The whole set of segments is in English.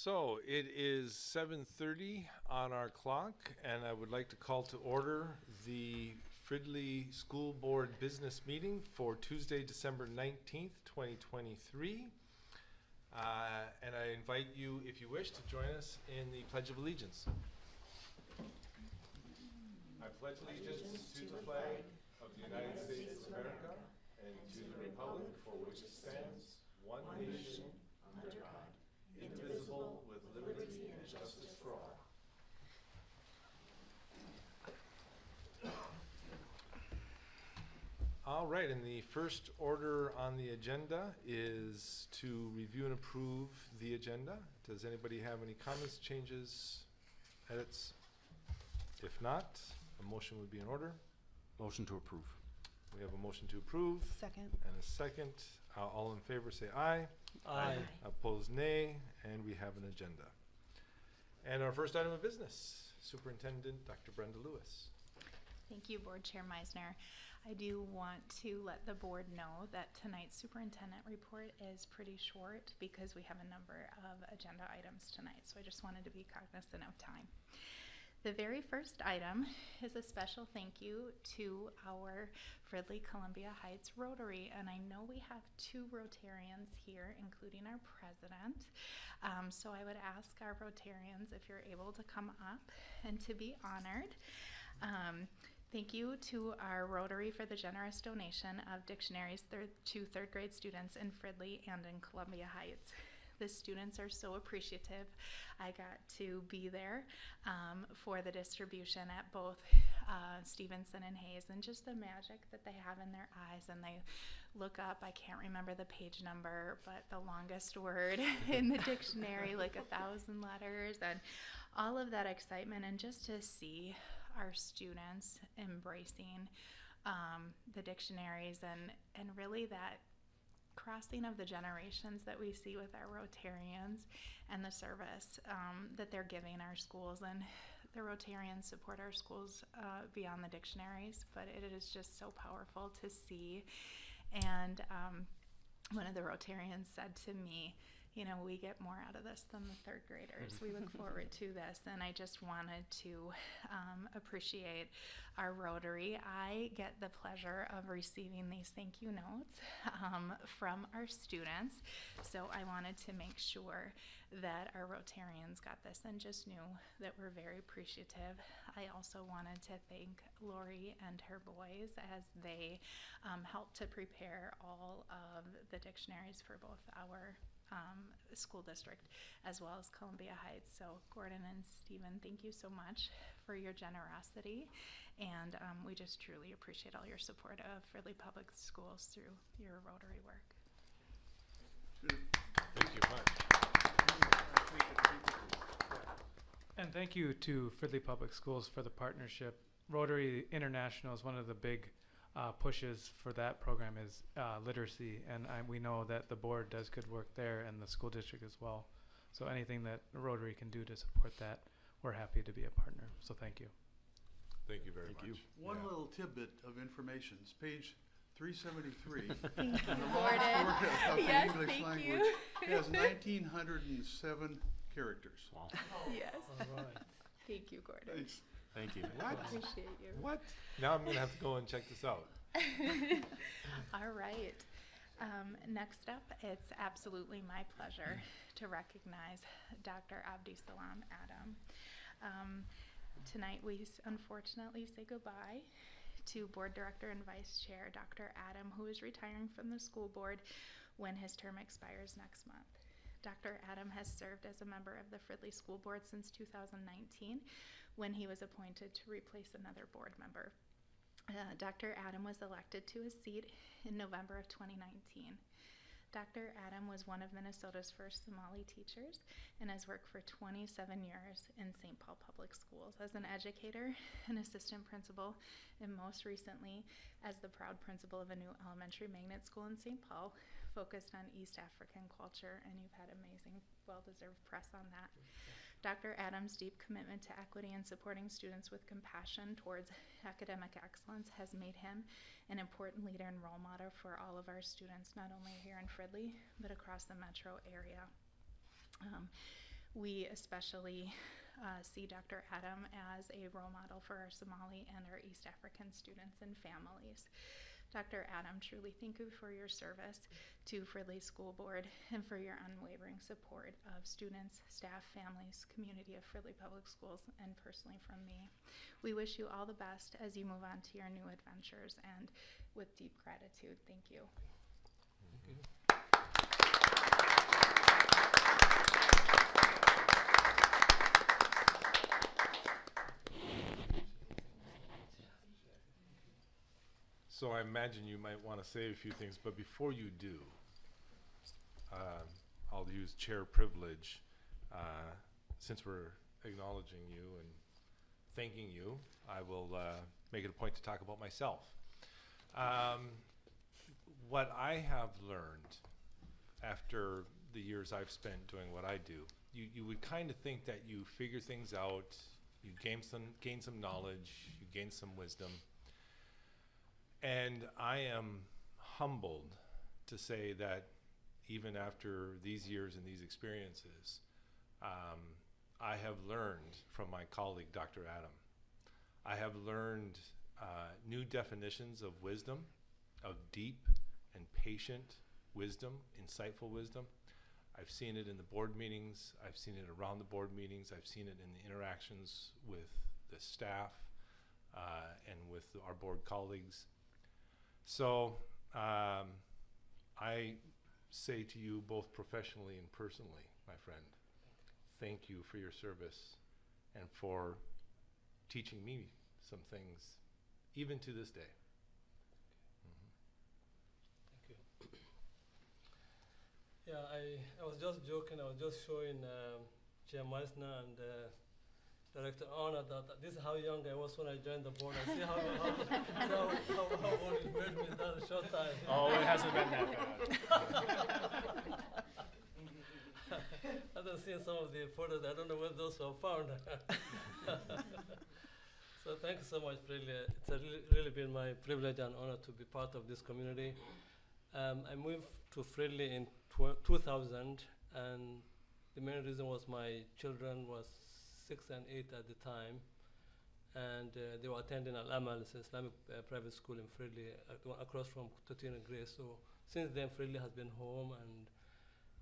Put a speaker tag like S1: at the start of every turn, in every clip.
S1: So it is 7:30 on our clock, and I would like to call to order the Fridley School Board Business Meeting for Tuesday, December 19th, 2023. And I invite you, if you wish, to join us in the Pledge of Allegiance. I pledge allegiance to the flag of the United States of America and to the republic for which it stands, one nation, under God, indivisible, with liberty and justice for all. All right, and the first order on the agenda is to review and approve the agenda. Does anybody have any comments, changes, edits? If not, a motion would be in order.
S2: Motion to approve.
S1: We have a motion to approve.
S3: Second.
S1: And a second. All in favor say aye.
S3: Aye.
S1: Opposed, nay. And we have an agenda. And our first item of business, Superintendent Dr. Brenda Lewis.
S4: Thank you, Board Chair Meisner. I do want to let the board know that tonight's superintendent report is pretty short because we have a number of agenda items tonight. So I just wanted to be cognizant of time. The very first item is a special thank you to our Fridley Columbia Heights Rotary. And I know we have two Rotarians here, including our president. So I would ask our Rotarians if you're able to come up and to be honored. Thank you to our Rotary for the generous donation of dictionaries to third grade students in Fridley and in Columbia Heights. The students are so appreciative. I got to be there for the distribution at both Stevenson and Hayes, and just the magic that they have in their eyes, and they look up, I can't remember the page number, but the longest word in the dictionary, like 1,000 letters, and all of that excitement, and just to see our students embracing the dictionaries and really that crossing of the generations that we see with our Rotarians and the service that they're giving our schools. And the Rotarians support our schools beyond the dictionaries, but it is just so powerful to see. And one of the Rotarians said to me, you know, we get more out of this than the third graders. We look forward to this, and I just wanted to appreciate our Rotary. I get the pleasure of receiving these thank you notes from our students, so I wanted to make sure that our Rotarians got this and just knew that we're very appreciative. I also wanted to thank Lori and her boys as they helped to prepare all of the dictionaries for both our school district as well as Columbia Heights. So Gordon and Stephen, thank you so much for your generosity, and we just truly appreciate all your support of Fridley Public Schools through your Rotary work.
S1: Thank you much.
S5: And thank you to Fridley Public Schools for the partnership. Rotary International is one of the big pushes for that program is literacy, and we know that the board does good work there and the school district as well. So anything that Rotary can do to support that, we're happy to be a partner. So thank you.
S1: Thank you very much.
S6: One little tidbit of information. It's page 373.
S4: Thank you,
S6: And the
S4: Gordon.
S6: last word of the
S4: Yes,
S6: English
S4: thank
S6: language
S4: you.
S6: has 1,907 characters.
S2: Wow.
S4: Yes.
S5: All right.
S4: Thank you, Gordon.
S6: Thanks.
S2: Thank you.
S1: What?
S4: Appreciate you.
S1: What? Now I'm going to have to go and check this out.
S4: All right. Next up, it's absolutely my pleasure to recognize Dr. Abdisalam Adam. Tonight we unfortunately say goodbye to Board Director and Vice Chair Dr. Adam, who is retiring from the school board when his term expires next month. Dr. Adam has served as a member of the Fridley School Board since 2019, when he was appointed to replace another board member. Dr. Adam was elected to his seat in November of 2019. Dr. Adam was one of Minnesota's first Somali teachers and has worked for 27 years in St. Paul Public Schools as an educator, an assistant principal, and most recently as the proud principal of a new elementary magnet school in St. Paul, focused on East African culture, and you've had amazing, well-deserved press on that. Dr. Adams' deep commitment to equity and supporting students with compassion towards academic excellence has made him an important leader and role model for all of our students, not only here in Fridley, but across the metro area. We especially see Dr. Adam as a role model for our Somali and our East African students and families. Dr. Adam, truly thank you for your service to Fridley School Board and for your unwavering support of students, staff, families, community of Fridley Public Schools, and personally from me. We wish you all the best as you move on to your new adventures, and with deep gratitude, thank you.
S2: Thank you.
S1: So I imagine you might want to say a few things, but before you do, I'll use chair privilege. Since we're acknowledging you and thanking you, I will make it a point to talk about myself. What I have learned after the years I've spent doing what I do, you would kind of think that you figure things out, you gain some knowledge, you gain some wisdom. And I am humbled to say that even after these years and these experiences, I have learned from my colleague, Dr. Adam. I have learned new definitions of wisdom, of deep and patient wisdom, insightful wisdom. I've seen it in the board meetings. I've seen it around the board meetings. I've seen it in the interactions with the staff and with our board colleagues. So I say to you both professionally and personally, my friend, thank you for your service and for teaching me some things, even to this day.
S2: Thank you. Yeah, I was just joking. I was just showing Chair Meissner and Director Honor that this is how young I was when I joined the board. I see how old it made me in that short time.
S5: Oh, it hasn't been that bad.
S2: I haven't seen some of the photos. I don't know where those were found. So thank you so much, Fridley. It's really been my privilege and honor to be part of this community. I moved to Fridley in 2000, and the main reason was my children was 6 and 8 at the time, and they were attending Al-Amal, Islamic private school in Fridley, across from Totina Grace. So since then, Fridley has been home,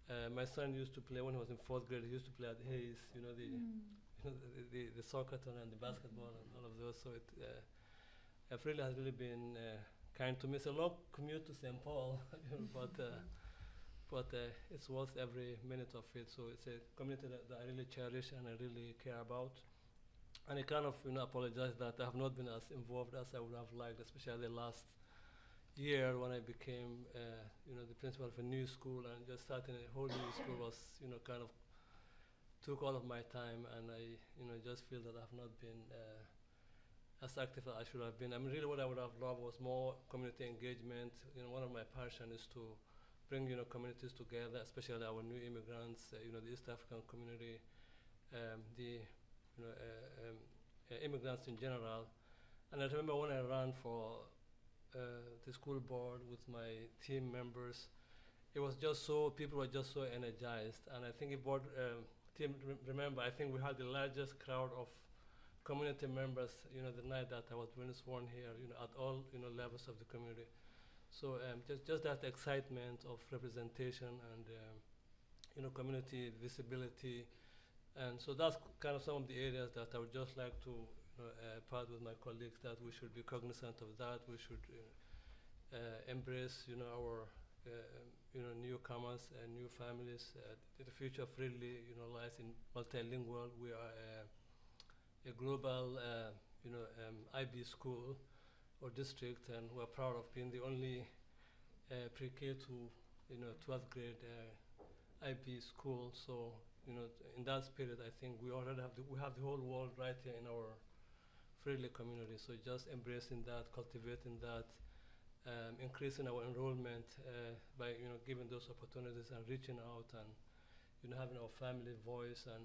S2: and my son used to play, when he was in 4th grade, he used to play at Hayes, the soccer tournament and the basketball and all of those. So Fridley has really been kind to me. It's a long commute to St. Paul, but it's worth every minute of it. So it's a community that I really cherish and I really care about. And I kind of apologize that I have not been as involved as I would have liked, especially the last year when I became the principal of a new school, and just starting a whole new school was kind of took all of my time, and I just feel that I have not been as active as I should have been. I mean, really what I would have loved was more community engagement. One of my passions is to bring communities together, especially our new immigrants, the East African community, the immigrants in general. And I remember when I ran for the school board with my team members, it was just so, people were just so energized. And I think if board team remember, I think we had the largest crowd of community members, the night that I was being sworn here, at all, levels of the community. So just that excitement of representation and, community visibility. And so that's kind of some of the areas that I would just like to part with my colleagues, that we should be cognizant of that. We should embrace, our newcomers and new families. The future of Fridley, lies in multilingual. We are a global, IB school or district, and we're proud of being the only pre-K to 12th grade IB school. So in that spirit, I think we already have the whole world right here in our Fridley community. So just embracing that, cultivating that, increasing our enrollment by giving those opportunities and reaching out, and having our family voice, and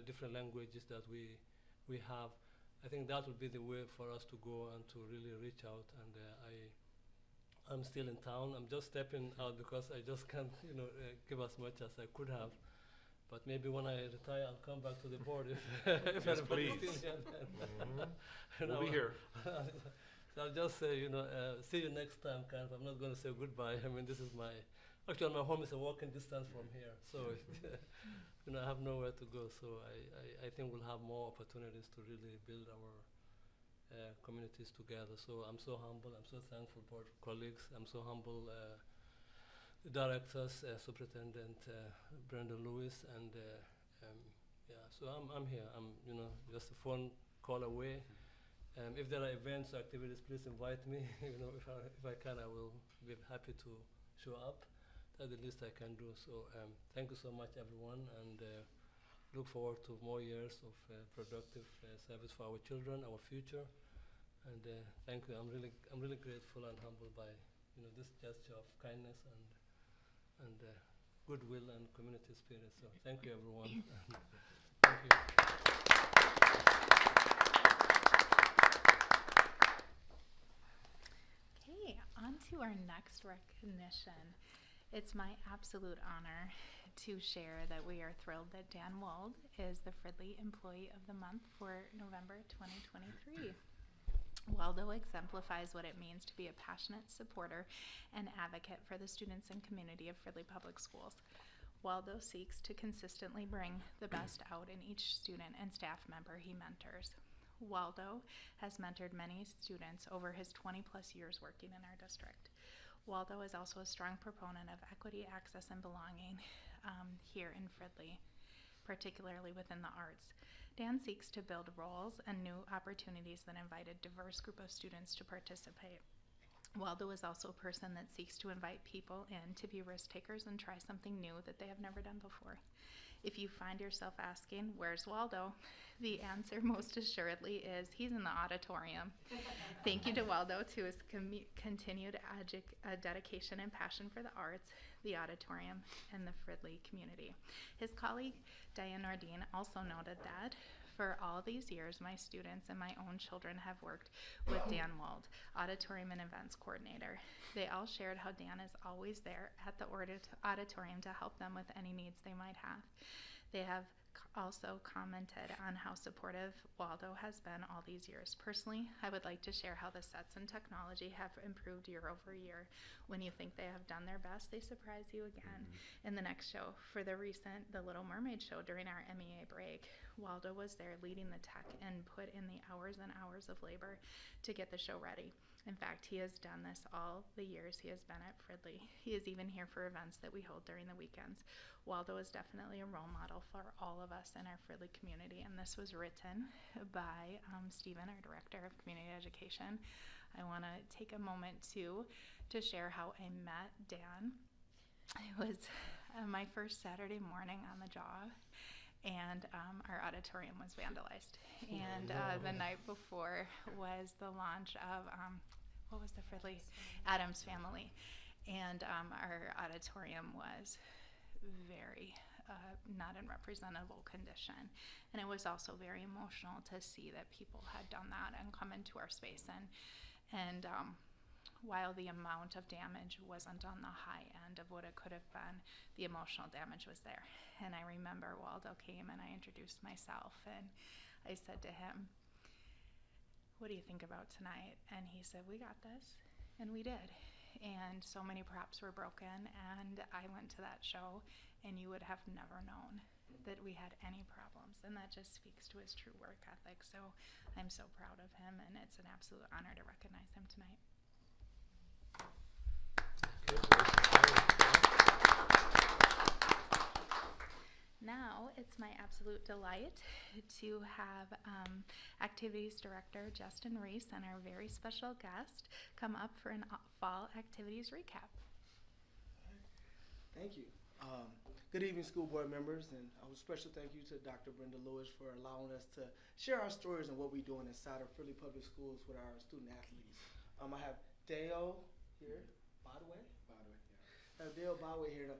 S2: different languages that we have. I think that would be the way for us to go and to really reach out. And I'm still in town. I'm just stepping out because I just can't give as much as I could have. But maybe when I retire, I'll come back to the board if, if
S1: Yes,
S2: everybody's
S1: please.
S2: still here. Then. You
S1: We'll be
S2: know,
S1: here.
S2: So I'll just say, see you next time, kind of. I'm not going to say goodbye. I mean, this is actually my home is a walking distance from here. So, I have nowhere to go. So I think we'll have more opportunities to really build our communities together. So I'm so humble. I'm so thankful for colleagues. I'm so humble. The directors, Superintendent Brandon Lewis, and so I'm here. I'm just a phone call away. If there are events or activities, please invite me. If I can, I will be happy to show up. That's the least I can do. So thank you so much, everyone, and look forward to more years of productive service for our children, our future. And thank you. I'm really grateful and humbled by this gesture of kindness and goodwill and community spirit. So thank you, everyone. Thank you.
S4: Okay, on to our next recognition. It's my absolute honor to share that we are thrilled that Dan Wald is the Fridley Employee of the Month for November 2023. Waldo exemplifies what it means to be a passionate supporter and advocate for the students and community of Fridley Public Schools. Waldo seeks to consistently bring the best out in each student and staff member he mentors. Waldo has mentored many students over his 20-plus years working in our district. Waldo is also a strong proponent of equity, access, and belonging here in Fridley, particularly within the arts. Dan seeks to build roles and new opportunities that invite a diverse group of students to participate. Waldo is also a person that seeks to invite people in to be risk takers and try something new that they have never done before. If you find yourself asking, where's Waldo? The answer most assuredly is he's in the auditorium. Thank you to Waldo to his continued dedication and passion for the arts, the auditorium, and the Fridley community. His colleague, Diane Nordine, also noted that for all these years, my students and my own children have worked with Dan Wald, auditorium and events coordinator. They all shared how Dan is always there at the auditorium to help them with any needs they might have. They have also commented on how supportive Waldo has been all these years. Personally, I would like to share how the sets and technology have improved year over year. When you think they have done their best, they surprise you again. In the next show, for the recent The Little Mermaid show during our MEA break, Waldo was there leading the tech and put in the hours and hours of labor to get the show ready. In fact, he has done this all the years he has been at Fridley. He is even here for events that we hold during the weekends. Waldo is definitely a role model for all of us in our Fridley community, and this was written by Stephen, our Director of Community Education. I want to take a moment to share how I met Dan. It was my first Saturday morning on the job, and our auditorium was vandalized. And the night before was the launch of, what was the Fridley? Adams Family. And our auditorium was very not in representable condition. And it was also very emotional to see that people had done that and come into our space. And while the amount of damage wasn't on the high end of what it could have been, the emotional damage was there. And I remember Waldo came and I introduced myself and I said to him, what do you think about tonight? And he said, we got this. And we did. And so many props were broken, and I went to that show, and you would have never known that we had any problems. And that just speaks to his true work ethic. So I'm so proud of him, and it's an absolute honor to recognize him tonight. Now it's my absolute delight to have Activities Director Justin Reese and our very special guest come up for an fall activities recap.
S3: Thank you. Good evening, school board members, and a special thank you to Dr. Brenda Lewis for allowing us to share our stories and what we're doing inside of Fridley Public Schools with our student athletes. I have Dale here, Bodway? Bodway, yeah. I have Dale Bodway here. The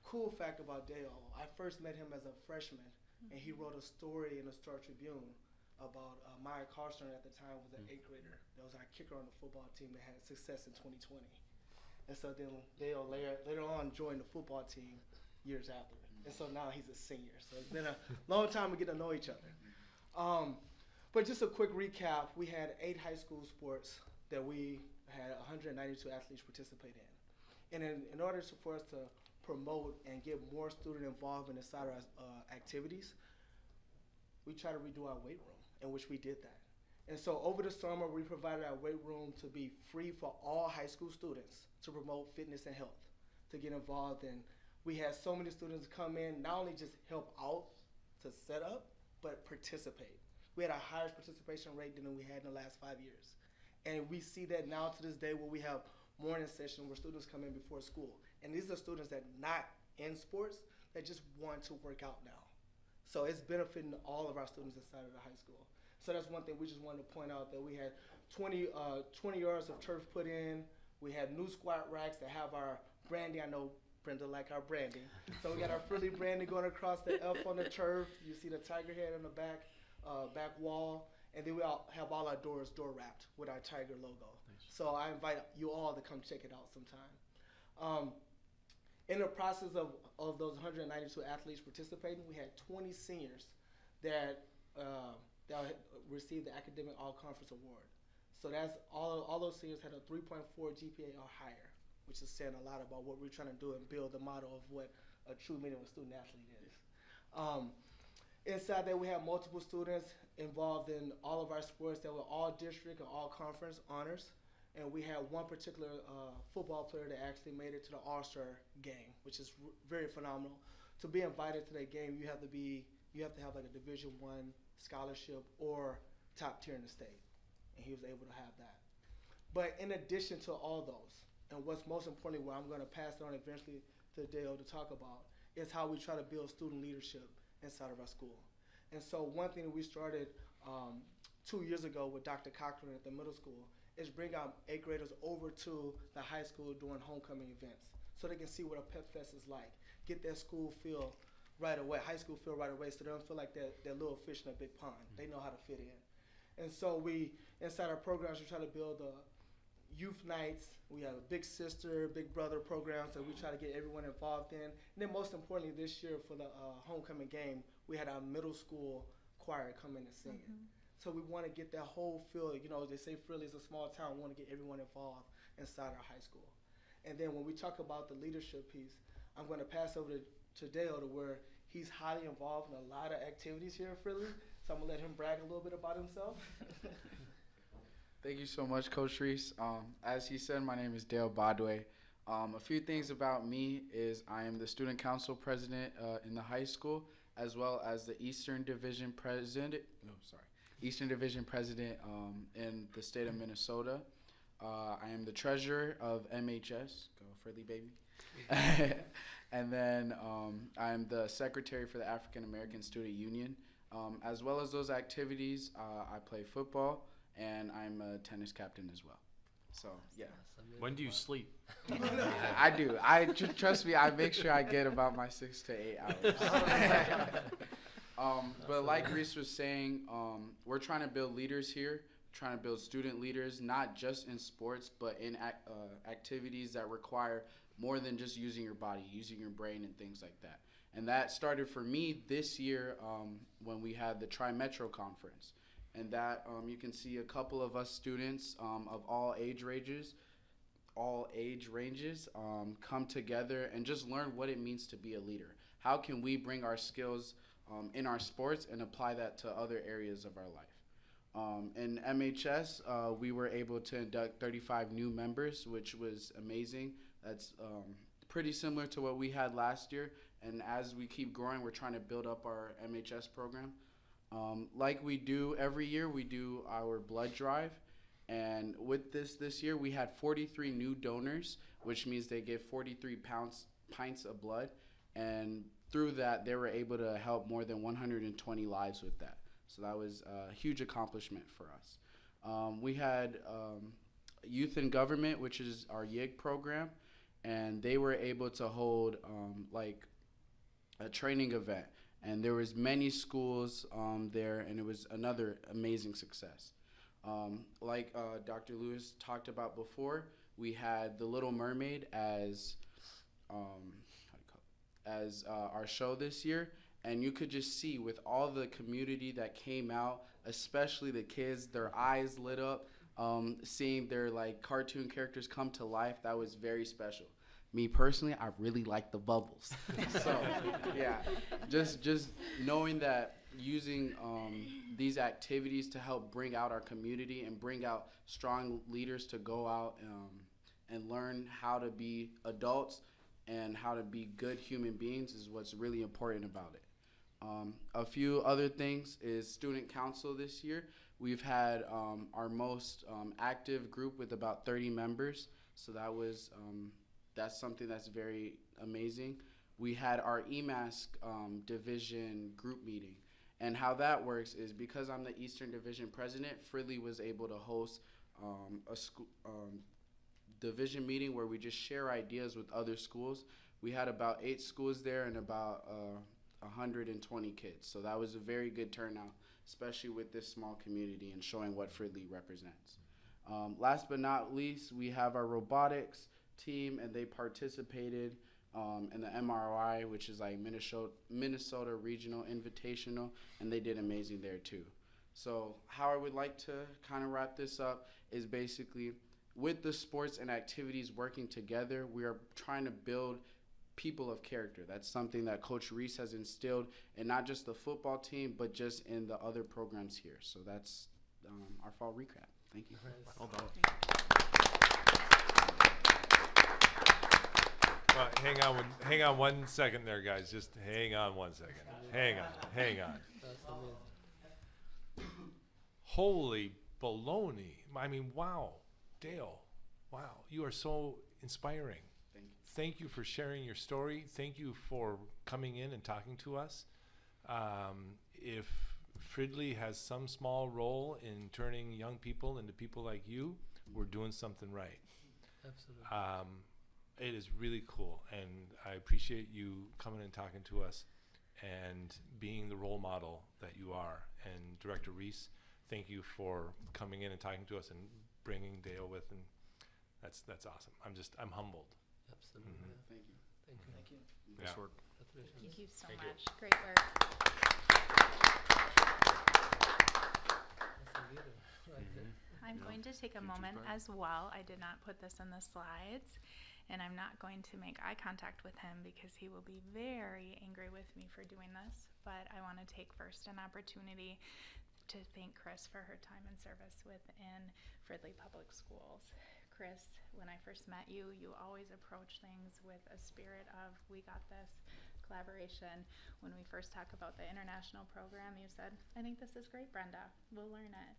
S3: cool fact about Dale, I first met him as a freshman, and he wrote a story in the Star Tribune about Maya Carson at the time was an 8th grader. That was our kicker on the football team that had success in 2020. And so then Dale later on joined the football team years after. and so now he's a senior. So it's been a long time to get to know each other. But just a quick recap, we had 8 high school sports that we had 192 athletes participate in. And in order for us to promote and get more student involvement inside our activities, we try to redo our weight room, in which we did that. And so over the summer, we provided our weight room to be free for all high school students to promote fitness and health, to get involved in. We had so many students come in, not only just help out to set up, but participate. We had our highest participation rate than we had in the last 5 years. And we see that now to this day where we have morning session where students come in before school. And these are students that not in sports, that just want to work out now. So it's benefiting all of our students inside of the high school. So that's one thing we just wanted to point out, that we had 20 yards of turf put in. We had new squat racks that have our branding. I know Brenda like our branding. So we got our Fridley branding going across the F on the turf. You see the tiger head on the back wall. And then we all have all our doors door wrapped with our tiger logo. Nice. So I invite you all to come check it out sometime. In the process of those 192 athletes participating, we had 20 seniors that received the Academic All-Conference Award. So that's all those seniors had a 3.4 GPA or higher, which is saying a lot about what we're trying to do and build the model of what a true minimum student athlete is. Inside that, we have multiple students involved in all of our sports that were all district and all conference honors. And we had one particular football player that actually made it to the All-Star game, which is very phenomenal. To be invited to that game, you have to have like a Division I scholarship or top tier in the state. And he was able to have that. But in addition to all those, and what's most importantly, what I'm going to pass it on eventually to Dale to talk about, is how we try to build student leadership inside of our school. And so one thing that we started 2 years ago with Dr. Cochran at the middle school is bring our 8th graders over to the high school during homecoming events so they can see what a pep fest is like, get that school feel right away, high school feel right away, so they don't feel like they're little fish in a big pond. They know how to fit in. And so we, inside our programs, we try to build youth nights. We have a big sister, big brother programs that we try to get everyone involved in. And then most importantly, this year for the homecoming game, we had our middle school choir come in and sing it. So we want to get that whole feel, they say Fridley is a small town. We want to get everyone involved inside our high school. And then when we talk about the leadership piece, I'm going to pass over to Dale, to where he's highly involved in a lot of activities here at Fridley. So I'm going to let him brag a little bit about himself.
S7: Thank you so much, Coach Reese. As he said, my name is Dale Bodway. A few things about me is I am the student council president in the high school, as well as the Eastern Division president. Eastern Division president in the state of Minnesota. I am the treasurer of MHS. Go Fridley, baby. And then I'm the secretary for the African American Student Union. As well as those activities, I play football, and I'm a tennis captain as well. So, yeah.
S8: When do you sleep?
S7: I do. Trust me, I make sure I get about my 6 to 8 hours. But like Reese was saying, we're trying to build leaders here, trying to build student leaders, not just in sports, but in activities that require more than just using your body, using your brain and things like that. And that started for me this year when we had the Tri-Metro Conference. And that you can see a couple of us students of all age ranges come together and just learn what it means to be a leader. How can we bring our skills in our sports and apply that to other areas of our life? In MHS, we were able to induct 35 new members, which was amazing. That's pretty similar to what we had last year. And as we keep growing, we're trying to build up our MHS program. Like we do every year, we do our blood drive. And with this year, we had 43 new donors, which means they give 43 pints of blood. And through that, they were able to help more than 120 lives with that. So that was a huge accomplishment for us. We had Youth in Government, which is our YIG program, and they were able to hold like a training event. And there was many schools there, and it was another amazing success. Like Dr. Lewis talked about before, we had The Little Mermaid as as our show this year. And you could just see with all the community that came out, especially the kids, their eyes lit up, seeing their like cartoon characters come to life. That was very special. Me personally, I really like the bubbles. So yeah, just knowing that using these activities to help bring out our community and bring out strong leaders to go out and learn how to be adults and how to be good human beings is what's really important about it. A few other things is student council this year. We've had our most active group with about 30 members. So that was, that's something that's very amazing. We had our EMASC division group meeting. And how that works is because I'm the Eastern Division president, Fridley was able to host a school division meeting where we just share ideas with other schools. We had about 8 schools there and about 120 kids. So that was a very good turnout, especially with this small community and showing what Fridley represents. Last but not least, we have our robotics team, and they participated in the MRI, which is like Minnesota Regional Invitational, and they did amazing there too. So how I would like to kind of wrap this up is basically with the sports and activities working together, we are trying to build people of character. That's something that Coach Reese has instilled in not just the football team, but just in the other programs here. So that's our fall recap. Thank you.
S6: Well done.
S1: Well, hang on 1 second there, guys. Just hang on 1 second. Hang on.
S2: That's amazing.
S1: Holy baloney. I mean, wow. Dale, wow. You are so inspiring.
S7: Thank you.
S1: Thank you for sharing your story. Thank you for coming in and talking to us. If Fridley has some small role in turning young people into people like you, we're doing something right.
S2: Absolutely.
S1: It is really cool, and I appreciate you coming and talking to us and being the role model that you are. And Director Reese, thank you for coming in and talking to us and bringing Dale with, and that's awesome. I'm humbled.
S2: Absolutely.
S1: Mhm.
S2: Yeah.
S7: Thank you.
S2: Thank you.
S3: Thank you.
S1: Yeah.
S6: Nice work.
S2: Congratulations.
S4: Thank you so
S1: Thank you.
S4: much. Great work.
S2: That's a leader right there.
S4: I'm
S6: Yeah.
S4: going to take a
S6: Future
S4: moment
S6: star.
S4: as well. I did not put this in the slides, and I'm not going to make eye contact with him because he will be very angry with me for doing this. But I want to take first an opportunity to thank Chris for her time and service within Fridley Public Schools. Chris, when I first met you, you always approach things with a spirit of, we got this, collaboration. When we first talked about the international program, you said, I think this is great, Brenda. We'll learn it.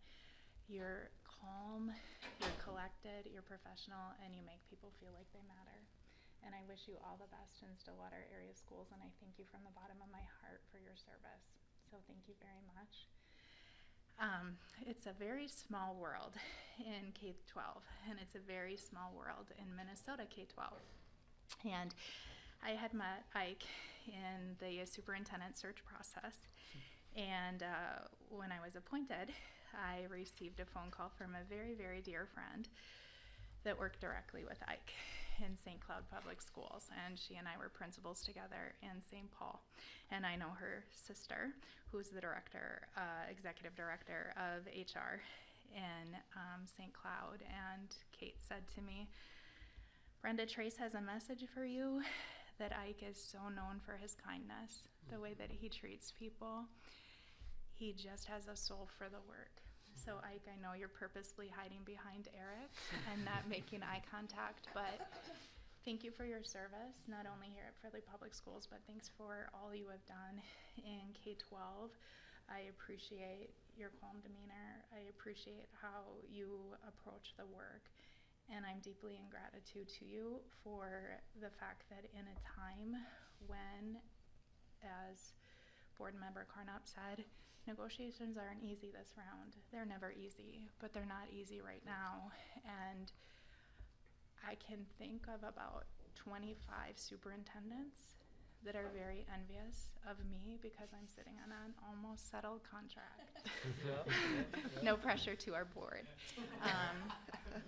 S4: You're calm, you're collected, you're professional, and you make people feel like they matter. And I wish you all the best in Stillwater area schools, and I thank you from the bottom of my heart for your service. So thank you very much. It's a very small world in K-12, and it's a very small world in Minnesota K-12. And I had met Ike in the superintendent search process, and when I was appointed, I received a phone call from a very, very dear friend that worked directly with Ike in St. Cloud Public Schools, and she and I were principals together in St. Paul. And I know her sister, who's the director, executive director of HR in St. Cloud. And Kate said to me, Brenda, Trace has a message for you that Ike is so known for his kindness, the way that he treats people. He just has a soul for the work. So Ike, I know you're purposely hiding behind Eric and not making eye contact, but thank you for your service, not only here at Fridley Public Schools, but thanks for all you have done in K-12. I appreciate your calm demeanor. I appreciate how you approach the work. And I'm deeply in gratitude to you for the fact that in a time when, as Board Member Carnop said, negotiations aren't easy this round. They're never easy, but they're not easy right now. And I can think of about 25 superintendents that are very envious of me because I'm sitting on an almost settled contract. No pressure to our board.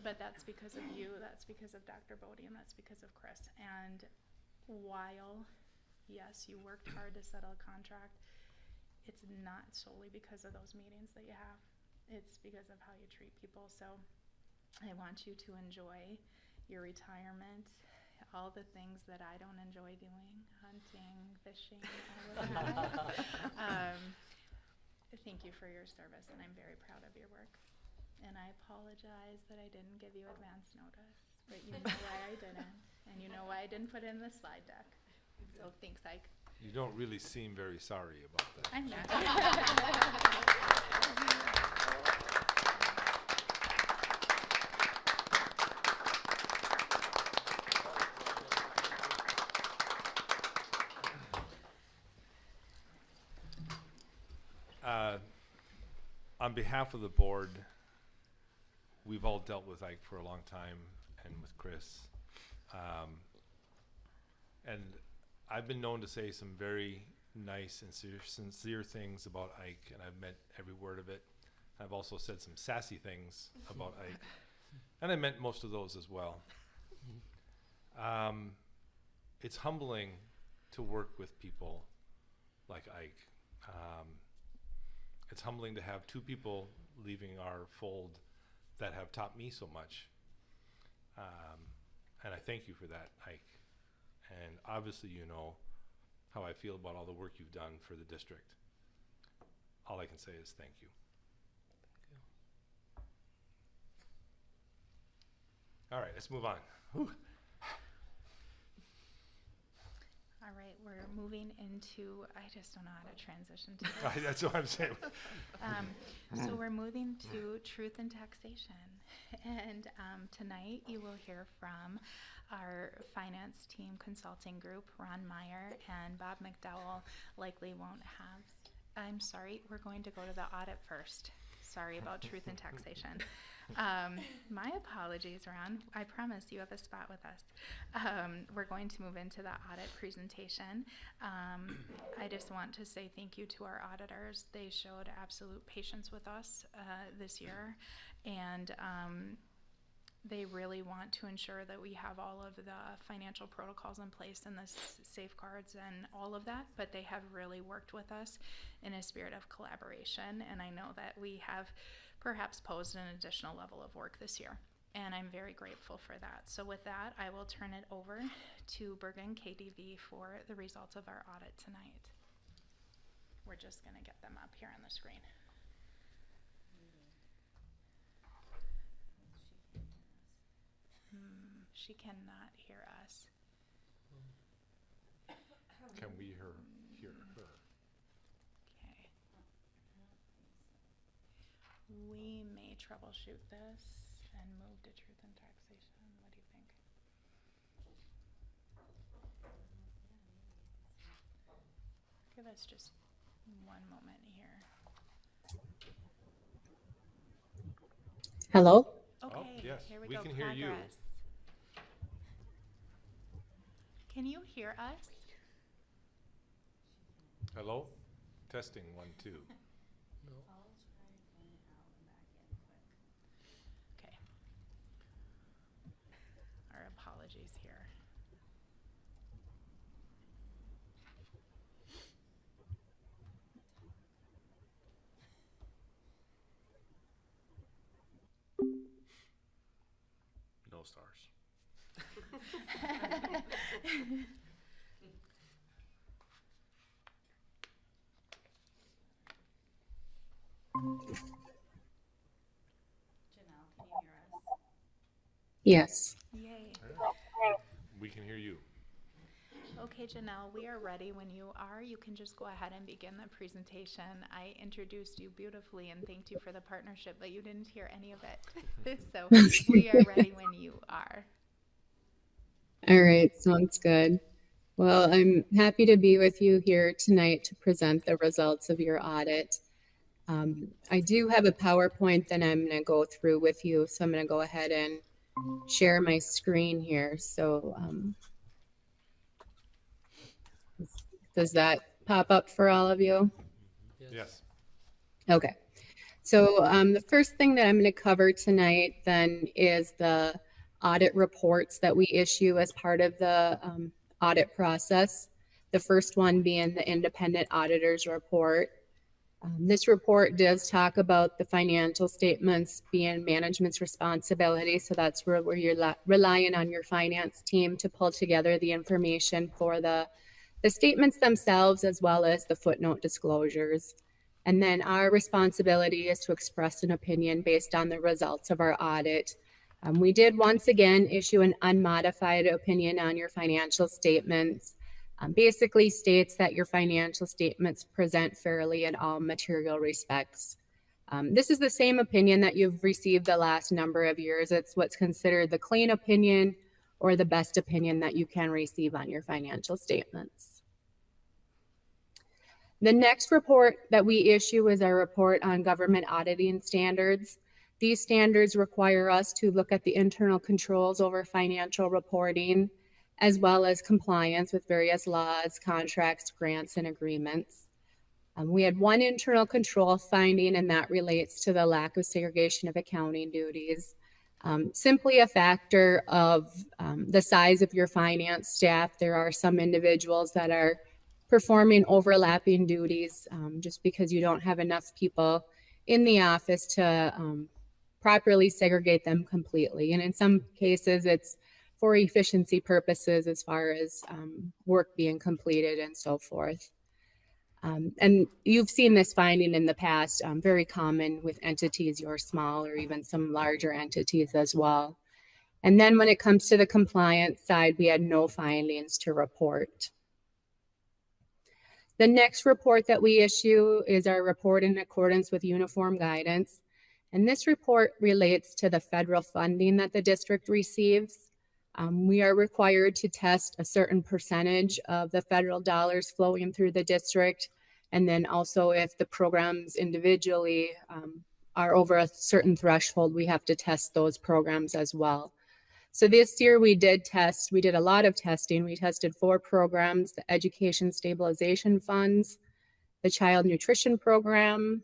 S4: But that's because of you, that's because of Dr. Bodie, and that's because of Chris. And while yes, you worked hard to settle a contract. It's not solely because of those meetings that you have. It's because of how you treat people. So I want you to enjoy your retirement, all the things that I don't enjoy doing, hunting, fishing, all of that. Thank you for your service, and I'm very proud of your work. And I apologize that I didn't give you advance notice, but you know why I didn't, and you know why I didn't put it in the slide deck. So thanks, Ike.
S1: You don't really seem very sorry about that.
S4: I'm not.
S1: On behalf of the board, we've all dealt with Ike for a long time, and with Chris. And I've been known to say some very nice and sincere things about Ike, and I've meant every word of it. I've also said some sassy things about Ike, and I meant most of those as well. It's humbling to work with people like Ike. It's humbling to have two people leaving our fold that have taught me so much. And I thank you for that, Ike. And obviously you know how I feel about all the work you've done for the district. All I can say is thank you. All right, let's move on. Whew.
S4: All right, we're moving into, I just don't know how to transition to this.
S1: That's what I'm saying.
S4: So we're moving to truth and taxation. And tonight you will hear from our finance team consulting group, Ron Meyer and Bob McDowell likely won't have. I'm sorry, we're going to go to the audit first. Sorry about truth and taxation. My apologies, Ron. I promise you have a spot with us. We're going to move into the audit presentation. I just want to say thank you to our auditors. They showed absolute patience with us this year, and they really want to ensure that we have all of the financial protocols in place and the safeguards and all of that, but they have really worked with us in a spirit of collaboration, and I know that we have perhaps posed an additional level of work this year, and I'm very grateful for that. So with that, I will turn it over to Bergen KDV for the results of our audit tonight. We're just going to get them up here on the screen. She cannot hear us.
S1: Can we hear her?
S4: Okay. We may troubleshoot this and move to truth and taxation. What do you think? Give us just one moment here.
S8: Hello?
S4: Okay,
S1: yes,
S4: here we
S1: we
S4: go.
S1: can hear you.
S4: Progress. Can you hear us?
S1: Hello? Testing 1, 2.
S2: No.
S4: Okay. Our apologies here.
S1: No stars.
S9: Janelle, can you hear us?
S8: Yes.
S4: Yay.
S1: We can hear you.
S4: Okay, Janelle, we are ready when you are. You can just go ahead and begin the presentation. I introduced you beautifully and thanked you for the partnership, but you didn't hear any of it. So we are ready when you are.
S8: All right, sounds good. Well, I'm happy to be with you here tonight to present the results of your audit. I do have a PowerPoint that I'm going to go through with you, so I'm going to go ahead and share my screen here. So does that pop up for all of you?
S1: Yes.
S8: Okay. So the first thing that I'm going to cover tonight then is the audit reports that we issue as part of the audit process. The first one being the independent auditor's report. This report does talk about the financial statements being management's responsibility. So that's where you're relying on your finance team to pull together the information for the statements themselves, as well as the footnote disclosures. And then our responsibility is to express an opinion based on the results of our audit. We did once again issue an unmodified opinion on your financial statements. Basically states that your financial statements present fairly in all material respects. This is the same opinion that you've received the last number of years. It's what's considered the clean opinion or the best opinion that you can receive on your financial statements. The next report that we issue is our report on government auditing standards. These standards require us to look at the internal controls over financial reporting, as well as compliance with various laws, contracts, grants, and agreements. We had one internal control finding, and that relates to the lack of segregation of accounting duties. Simply a factor of the size of your finance staff. There are some individuals that are performing overlapping duties just because you don't have enough people in the office to properly segregate them completely. And in some cases, it's for efficiency purposes as far as work being completed and so forth. And you've seen this finding in the past, very common with entities your small or even some larger entities as well. And then when it comes to the compliance side, we had no findings to report. The next report that we issue is our report in accordance with uniform guidance. And this report relates to the federal funding that the district receives. We are required to test a certain percentage of the federal dollars flowing through the district. And then also if the programs individually are over a certain threshold, we have to test those programs as well. So this year we did a lot of testing. We tested 4 programs: the Education Stabilization Funds, the Child Nutrition Program,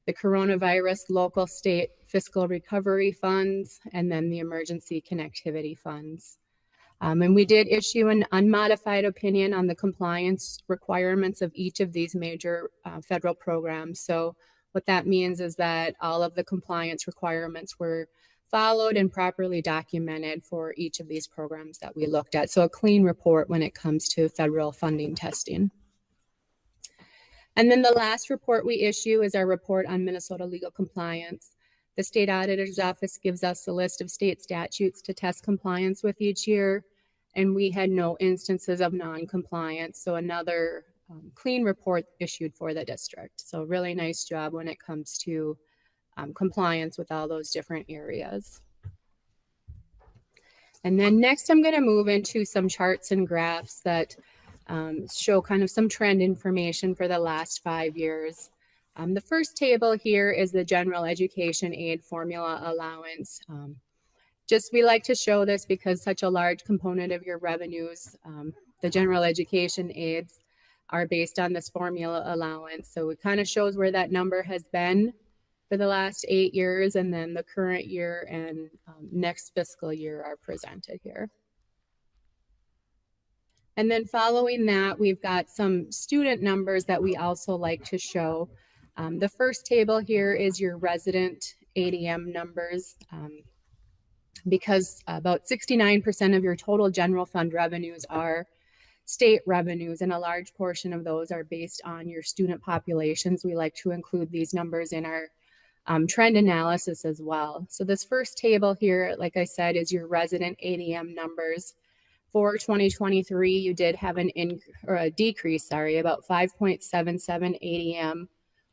S8: the Coronavirus Local State Fiscal Recovery Funds, and then the Emergency Connectivity Funds. And we did issue an unmodified opinion on the compliance requirements of each of these major federal programs. So what that means is that all of the compliance requirements were followed and properly documented for each of these programs that we looked at. So a clean report when it comes to federal funding testing. And then the last report we issue is our report on Minnesota legal compliance. The state auditor's office gives us a list of state statutes to test compliance with each year, and we had no instances of non-compliance. So another clean report issued for the district. So really nice job when it comes to compliance with all those different areas. And then next I'm going to move into some charts and graphs that show kind of some trend information for the last 5 years. The first table here is the general education aid formula allowance. We like to show this because such a large component of your revenues, the general education aids, are based on this formula allowance. So it kind of shows where that number has been for the last 8 years, and then the current year and next fiscal year are presented here. And then following that, we've got some student numbers that we also like to show. The first table here is your resident ADM numbers. Because about 69% of your total general fund revenues are state revenues, and a large portion of those are based on your student populations. We like to include these numbers in our trend analysis as well. So this first table here, like I said, is your resident ADM numbers. For 2023, you did have a decrease, about 5.77 ADM,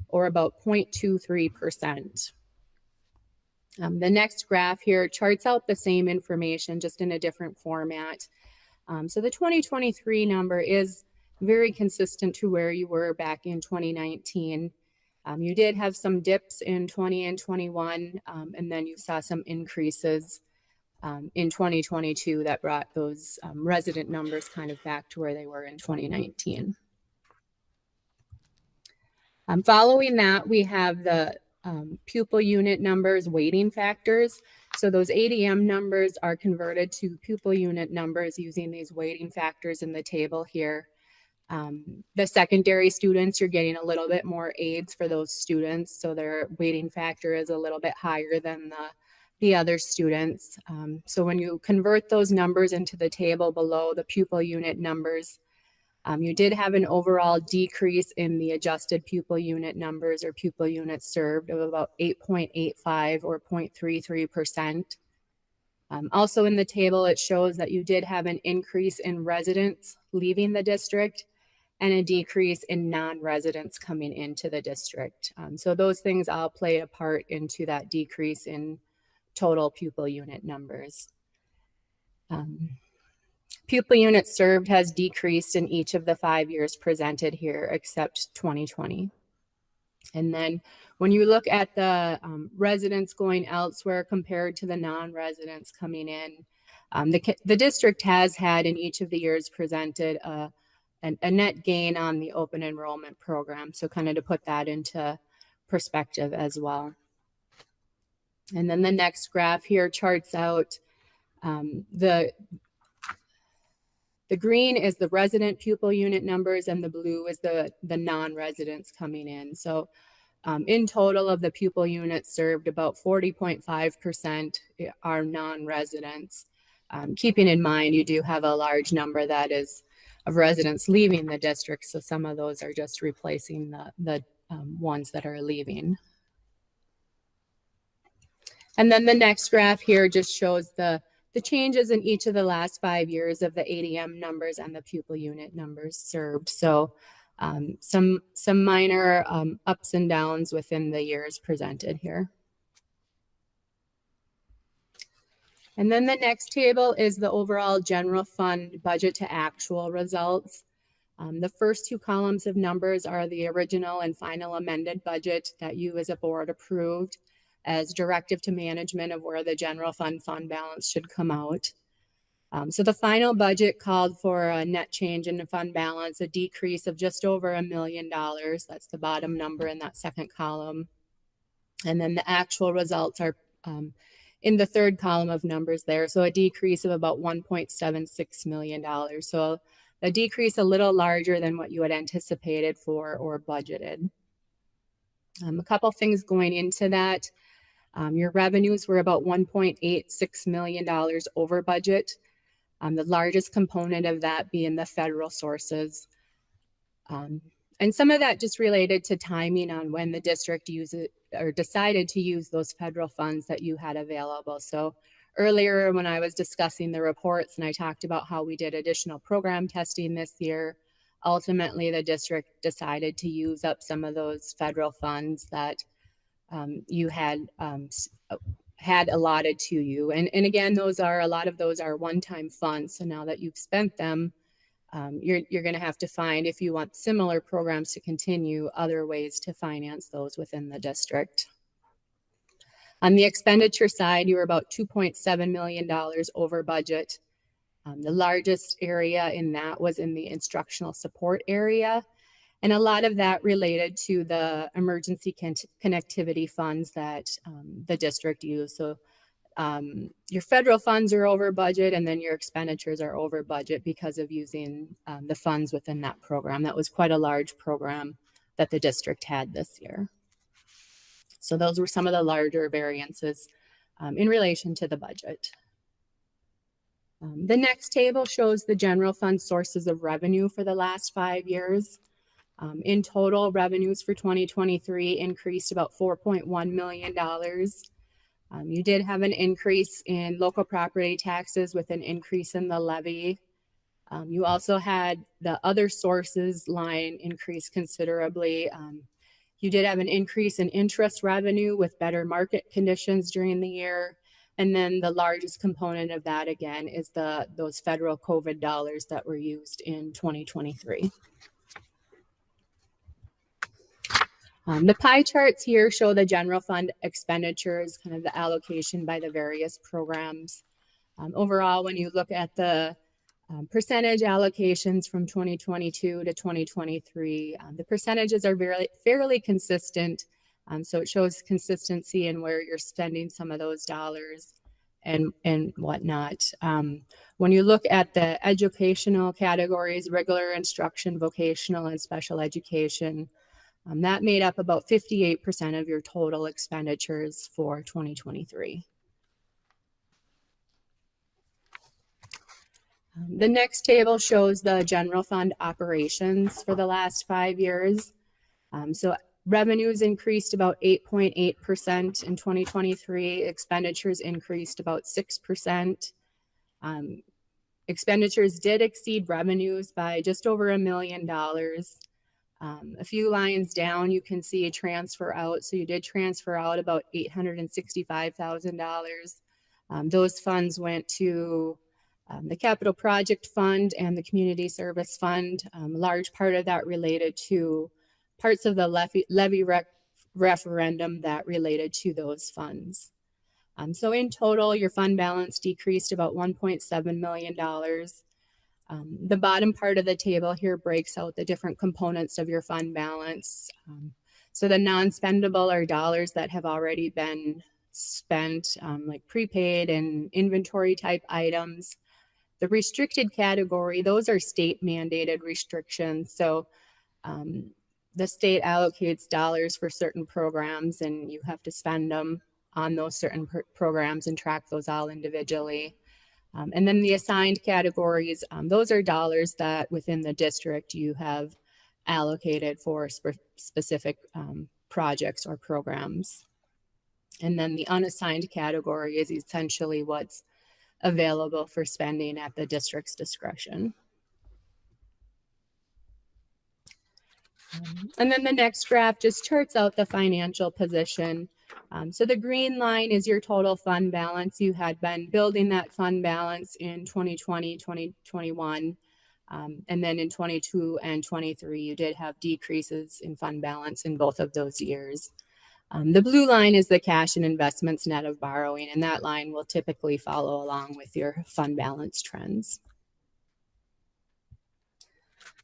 S8: or about 0.23%. The next graph here charts out the same information, just in a different format. So the 2023 number is very consistent to where you were back in 2019. You did have some dips in 20 and 21, and then you saw some increases in 2022 that brought those resident numbers kind of back to where they were in 2019. Following that, we have the pupil unit numbers, weighting factors. So those ADM numbers are converted to pupil unit numbers using these weighting factors in the table here. The secondary students, you're getting a little bit more aids for those students, so their weighting factor is a little bit higher than the other students. So when you convert those numbers into the table below, the pupil unit numbers, you did have an overall decrease in the adjusted pupil unit numbers or pupil units served of about 8.85 or 0.33%. Also in the table, it shows that you did have an increase in residents leaving the district and a decrease in non-residents coming into the district. So those things all play a part into that decrease in total pupil unit numbers. Pupil units served has decreased in each of the 5 years presented here, except 2020. And then when you look at the residents going elsewhere compared to the non-residents coming in, the district has had in each of the years presented a net gain on the open enrollment program. So kind of to put that into perspective as well. And then the next graph here charts out the green is the resident pupil unit numbers and the blue is the non-residents coming in. So in total of the pupil units served, about 40.5% are non-residents. Keeping in mind, you do have a large number that is of residents leaving the district. So some of those are just replacing the ones that are leaving. And then the next graph here just shows the changes in each of the last 5 years of the ADM numbers and the pupil unit numbers served. So some minor ups and downs within the years presented here. And then the next table is the overall general fund budget to actual results. The first two columns of numbers are the original and final amended budget that you as a board approved as directive to management of where the general fund balance should come out. So the final budget called for a net change in the fund balance, a decrease of just over $1 million. That's the bottom number in that second column. And then the actual results are in the third column of numbers there. So a decrease of about $1.76 million. So a decrease a little larger than what you had anticipated for or budgeted. A couple things going into that. Your revenues were about $1.86 million over budget. The largest component of that being the federal sources. And some of that just related to timing on when the district decided to use those federal funds that you had available. So earlier when I was discussing the reports and I talked about how we did additional program testing this year, ultimately the district decided to use up some of those federal funds that you had allotted to you. And again, a lot of those are one-time funds. So now that you've spent them, you're going to have to find, if you want similar programs to continue, other ways to finance those within the district. On the expenditure side, you were about $2.7 million over budget. The largest area in that was in the instructional support area. And a lot of that related to the emergency connectivity funds that the district used. So your federal funds are over budget and then your expenditures are over budget because of using the funds within that program. That was quite a large program that the district had this year. So those were some of the larger variances in relation to the budget. The next table shows the general fund sources of revenue for the last 5 years. In total, revenues for 2023 increased about $4.1 million. You did have an increase in local property taxes with an increase in the levy. You also had the other sources line increase considerably. You did have an increase in interest revenue with better market conditions during the year. And then the largest component of that, again, is those federal COVID dollars that were used in 2023. The pie charts here show the general fund expenditures, kind of the allocation by the various programs. Overall, when you look at the percentage allocations from 2022 to 2023, the percentages are fairly consistent. So it shows consistency in where you're spending some of those dollars. and whatnot. When you look at the educational categories, regular instruction, vocational, and special education, that made up about 58% of your total expenditures for 2023. The next table shows the general fund operations for the last 5 years. So revenues increased about 8.8% in 2023. Expenditures increased about 6%. Expenditures did exceed revenues by just over $1 million. A few lines down, you can see a transfer out. So you did transfer out about $865,000. Those funds went to the Capital Project Fund and the Community Service Fund. A large part of that related to parts of the levy referendum that related to those funds. So in total, your fund balance decreased about $1.7 million. The bottom part of the table here breaks out the different components of your fund balance. So the non-spendable are dollars that have already been spent, like prepaid and inventory type items. The restricted category, those are state mandated restrictions. So the state allocates dollars for certain programs and you have to spend them on those certain programs and track those all individually. And then the assigned categories, those are dollars that within the district you have allocated for specific projects or programs. And then the unassigned category is essentially what's available for spending at the district's discretion. And then the next graph just charts out the financial position. So the green line is your total fund balance. You had been building that fund balance in 2020, 2021. And then in 22 and 23, you did have decreases in fund balance in both of those years. The blue line is the cash and investments net of borrowing, and that line will typically follow along with your fund balance trends.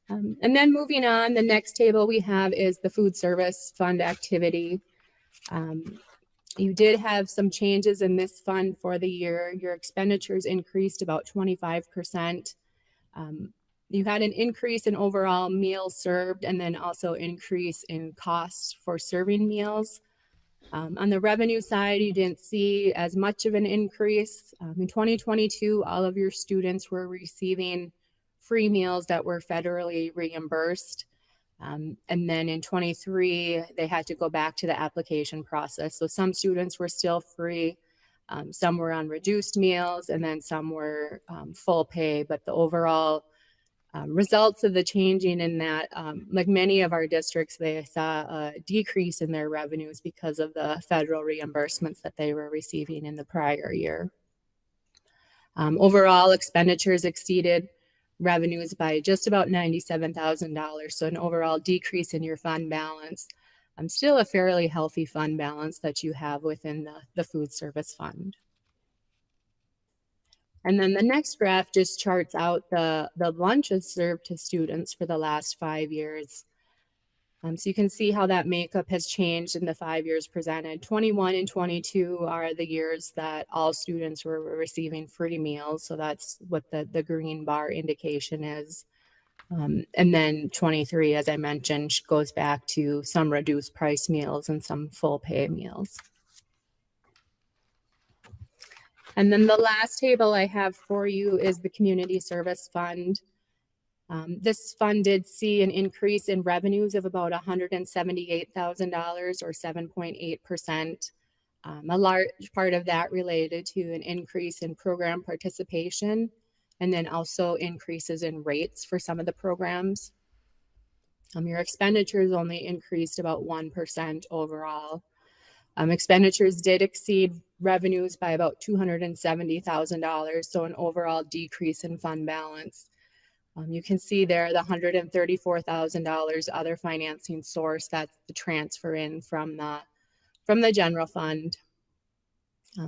S8: And then moving on, the next table we have is the food service fund activity. You did have some changes in this fund for the year. Your expenditures increased about 25%. You had an increase in overall meals served and then also increase in costs for serving meals. On the revenue side, you didn't see as much of an increase. In 2022, all of your students were receiving free meals that were federally reimbursed. And then in 23, they had to go back to the application process. So some students were still free, some were on reduced meals, and then some were full pay. But the overall results of the changing in that, like many of our districts, they saw a decrease in their revenues because of the federal reimbursements that they were receiving in the prior year. Overall, expenditures exceeded revenues by just about $97,000. So an overall decrease in your fund balance. Still a fairly healthy fund balance that you have within the food service fund. And then the next graph just charts out the lunches served to students for the last 5 years. So you can see how that makeup has changed in the 5 years presented. 21 and 22 are the years that all students were receiving free meals. So that's what the green bar indication is. And then 23, as I mentioned, goes back to some reduced price meals and some full pay meals. And then the last table I have for you is the Community Service Fund. This fund did see an increase in revenues of about $178,000 or 7.8%. A large part of that related to an increase in program participation and then also increases in rates for some of the programs. Your expenditures only increased about 1% overall. Expenditures did exceed revenues by about $270,000, so an overall decrease in fund balance. You can see there the $134,000 other financing source, that's the transfer in from the general fund.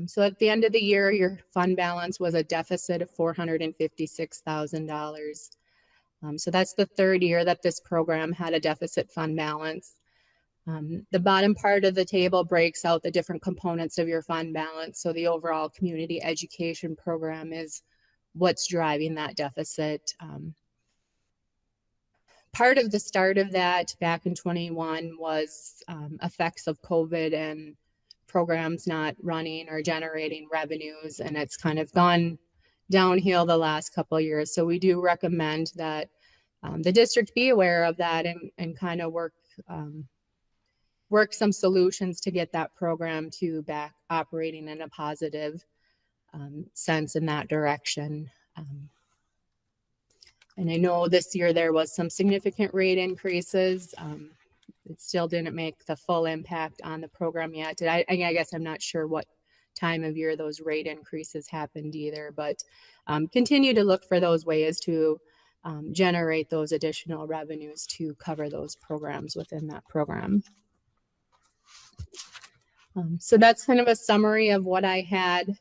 S8: So at the end of the year, your fund balance was a deficit of $456,000. So that's the third year that this program had a deficit fund balance. The bottom part of the table breaks out the different components of your fund balance. So the overall community education program is what's driving that deficit. Part of the start of that back in 21 was effects of COVID and programs not running or generating revenues, and it's kind of gone downhill the last couple of years. So we do recommend that the district be aware of that and kind of work some solutions to get that program to back operating in a positive sense in that direction. And I know this year there was some significant rate increases. It still didn't make the full impact on the program yet. I guess I'm not sure what time of year those rate increases happened either, but continue to look for those ways to generate those additional revenues to cover those programs within that program. So that's kind of a summary of what I had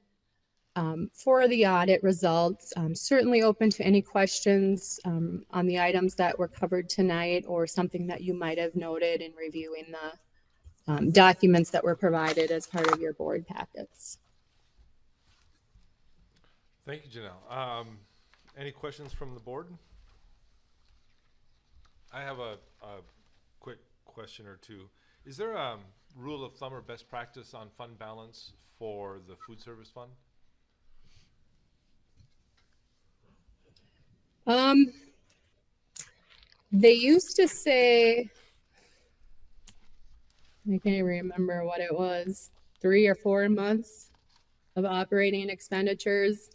S8: for the audit results. I'm certainly open to any questions on the items that were covered tonight or something that you might have noted in reviewing the documents that were provided as part of your board packets.
S1: Thank you, Janelle. Any questions from the board? I have a quick question or two. Is there a rule of thumb or best practice on fund balance for the food service fund?
S8: They used to say, I can't remember what it was, 3 or 4 months of operating expenditures.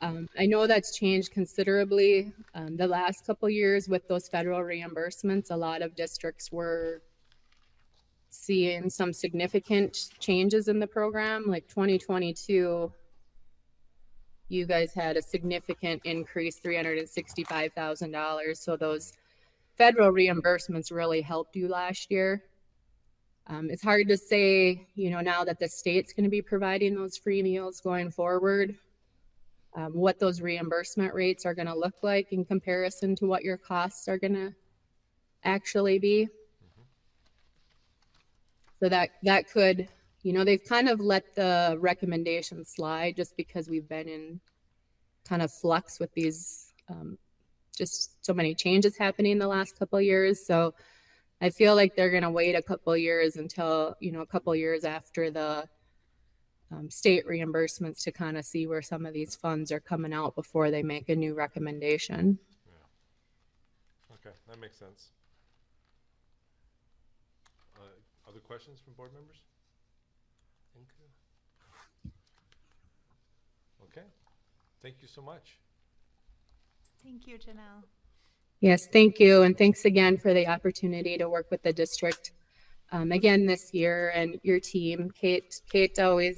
S8: I know that's changed considerably the last couple years with those federal reimbursements. A lot of districts were seeing some significant changes in the program. Like 2022, you guys had a significant increase, $365,000. So those federal reimbursements really helped you last year. It's hard to say, now that the state's going to be providing those free meals going forward, what those reimbursement rates are going to look like in comparison to what your costs are going to actually be. So that could, they've kind of let the recommendation slide just because we've been in kind of flux with these, just so many changes happening in the last couple of years. So I feel like they're going to wait a couple of years until, a couple of years after the state reimbursements to kind of see where some of these funds are coming out before they make a new recommendation.
S1: Yeah. Okay, that makes sense. Other questions from board members?
S2: Thank you.
S1: Okay, thank you so much.
S4: Thank you, Janelle.
S8: Yes, thank you. And thanks again for the opportunity to work with the district again this year and your team. Kate always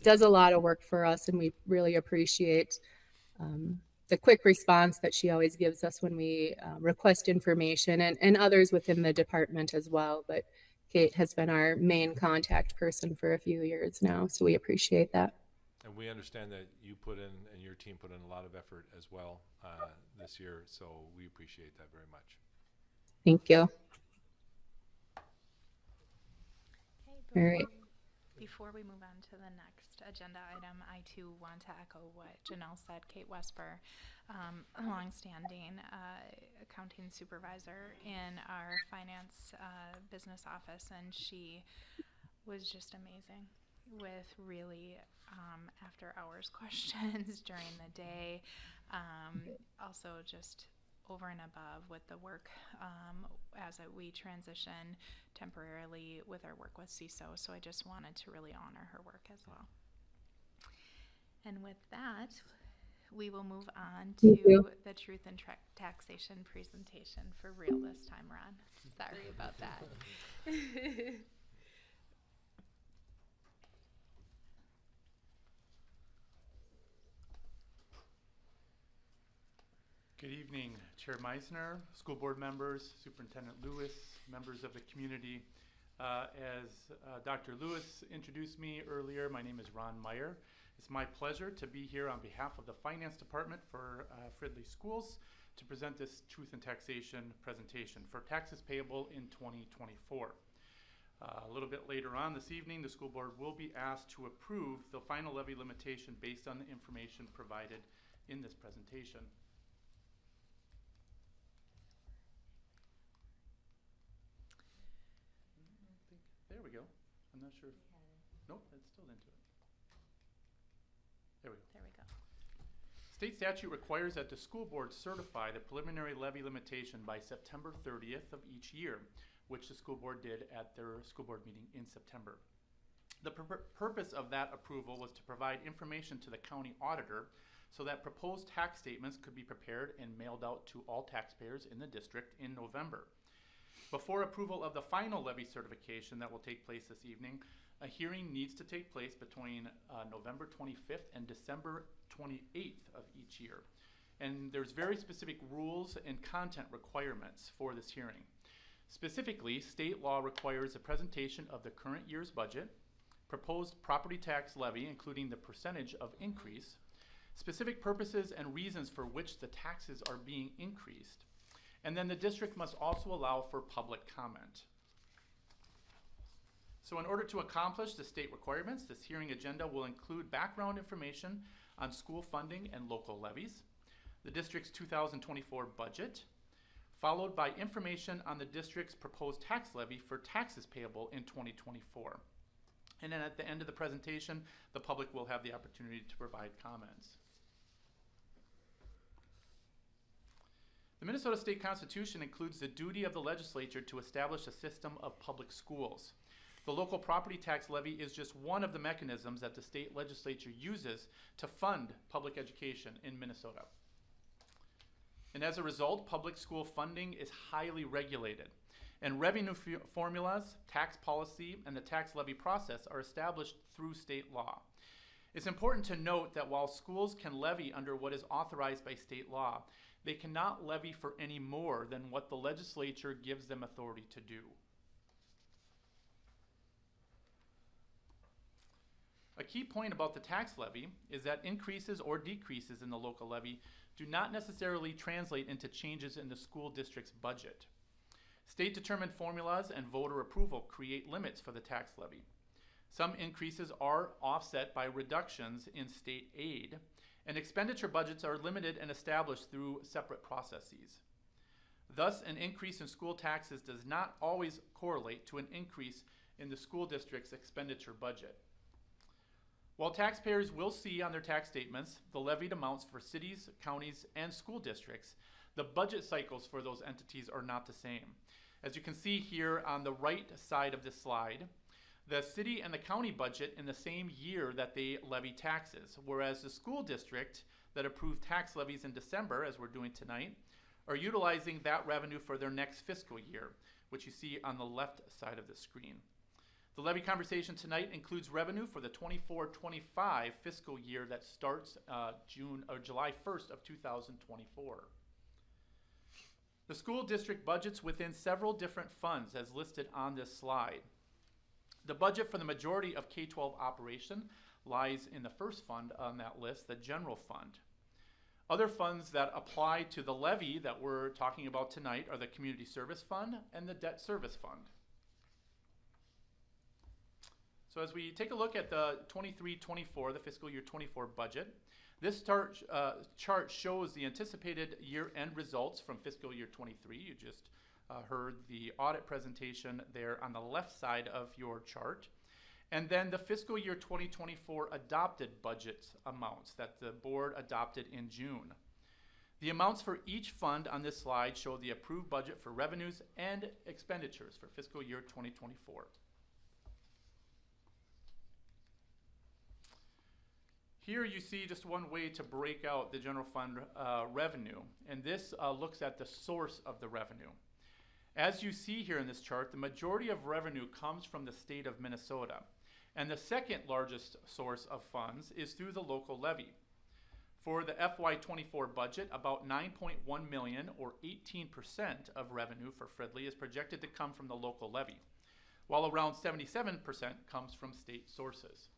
S8: does a lot of work for us, and we really appreciate the quick response that she always gives us when we request information, and others within the department as well. But Kate has been our main contact person for a few years now, so we appreciate that.
S1: And we understand that you put in, and your team put in a lot of effort as well this year, so we appreciate that very much.
S8: Thank you.
S4: Okay,
S8: All right.
S4: before we move on to the next agenda item, I too want to echo what Janelle said. Kate Wesper, a longstanding accounting supervisor in our finance business office, and she was just amazing with really after hours questions during the day. Also just over and above with the work as we transition temporarily with our work with CISO. So I just wanted to really honor her work as well. And with that, we will move on to the truth and taxation presentation for real this time, Ron. Sorry about that.
S6: Good evening, Chair Meisner, school board members, Superintendent Lewis, members of the community. As Dr. Lewis introduced me earlier, my name is Ron Meyer. It's my pleasure to be here on behalf of the Finance Department for Fridley Schools to present this Truth and Taxation presentation for taxes payable in 2024. A little bit later on this evening, the school board will be asked to approve the final levy limitation based on the information provided in this presentation. There we go. I'm not sure. Nope, it's still into it. There we go.
S4: There we go.
S6: State statute requires that the school board certify the preliminary levy limitation by September 30th of each year, which the school board did at their school board meeting in September. The purpose of that approval was to provide information to the county auditor so that proposed tax statements could be prepared and mailed out to all taxpayers in the district in November. Before approval of the final levy certification that will take place this evening, a hearing needs to take place between November 25th and December 28th of each year. And there's very specific rules and content requirements for this hearing. Specifically, state law requires a presentation of the current year's budget, proposed property tax levy, including the percentage of increase, specific purposes and reasons for which the taxes are being increased, and then the district must also allow for public comment. So in order to accomplish the state requirements, this hearing agenda will include background information on school funding and local levies, the district's 2024 budget, followed by information on the district's proposed tax levy for taxes payable in 2024. And then at the end of the presentation, the public will have the opportunity to provide comments. The Minnesota State Constitution includes the duty of the legislature to establish a system of public schools. The local property tax levy is just one of the mechanisms that the state legislature uses to fund public education in Minnesota. And as a result, public school funding is highly regulated, and revenue formulas, tax policy, and the tax levy process are established through state law. It's important to note that while schools can levy under what is authorized by state law, they cannot levy for any more than what the legislature gives them authority to do. A key point about the tax levy is that increases or decreases in the local levy do not necessarily translate into changes in the school district's budget. State-determined formulas and voter approval create limits for the tax levy. Some increases are offset by reductions in state aid, and expenditure budgets are limited and established through separate processes. Thus, an increase in school taxes does not always correlate to an increase in the school district's expenditure budget. While taxpayers will see on their tax statements the levied amounts for cities, counties, and school districts, the budget cycles for those entities are not the same. As you can see here on the right side of this slide, the city and the county budget in the same year that they levy taxes, whereas the school district that approved tax levies in December, as we're doing tonight, are utilizing that revenue for their next fiscal year, which you see on the left side of the screen. The levy conversation tonight includes revenue for the 24-25 fiscal year that starts July 1st of 2024. The school district budgets within several different funds as listed on this slide. The budget for the majority of K-12 operation lies in the first fund on that list, the general fund. Other funds that apply to the levy that we're talking about tonight are the community service fund and the debt service fund. So as we take a look at the 23-24, the fiscal year 24 budget, this chart shows the anticipated year-end results from fiscal year 23. You just heard the audit presentation there on the left side of your chart. And then the fiscal year 2024 adopted budget amounts that the board adopted in June. The amounts for each fund on this slide show the approved budget for revenues and expenditures for fiscal year 2024. Here you see just one way to break out the general fund revenue, and this looks at the source of the revenue. As you see here in this chart, the majority of revenue comes from the state of Minnesota, and the second largest source of funds is through the local levy. For the FY24 budget, about $9.1 million or 18% of revenue for Fridley is projected to come from the local levy, while around 77% comes from state sources.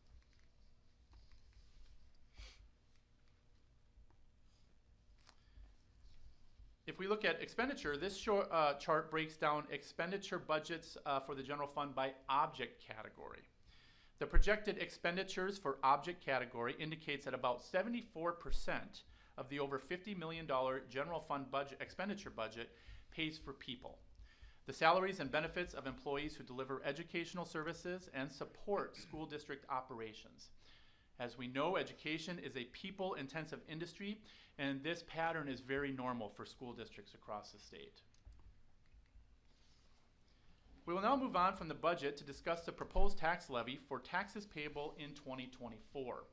S6: If we look at expenditure, this chart breaks down expenditure budgets for the general fund by object category. The projected expenditures for object category indicates that about 74% of the over $50 million general fund budget expenditure budget pays for people. The salaries and benefits of employees who deliver educational services and support school district operations. As we know, education is a people-intensive industry, and this pattern is very normal for school districts across the state. We will now move on from the budget to discuss the proposed tax levy for taxes payable in 2024.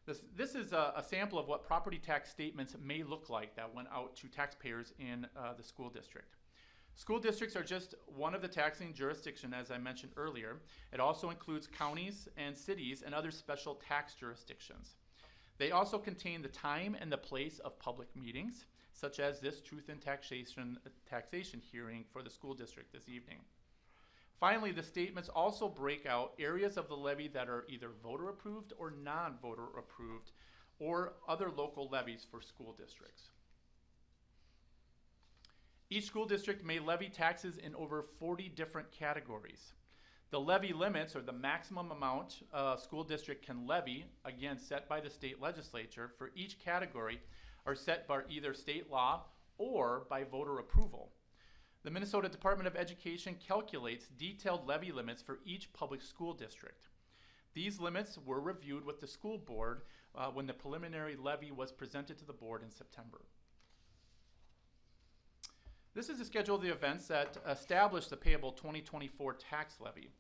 S6: This is a sample of what property tax statements may look like that went out to taxpayers in the school district. School districts are just one of the taxing jurisdictions, as I mentioned earlier. It also includes counties and cities and other special tax jurisdictions. They also contain the time and the place of public meetings, such as this Truth in Taxation hearing for the school district this evening. Finally, the statements also break out areas of the levy that are either voter approved or non-voter approved, or other local levies for school districts. Each school district may levy taxes in over 40 different categories. The levy limits, or the maximum amount a school district can levy, again set by the state legislature, for each category are set by either state law or by voter approval. The Minnesota Department of Education calculates detailed levy limits for each public school district. These limits were reviewed with the school board when the preliminary levy was presented to the board in September. This is a schedule of the events that establish the payable 2024 tax levy.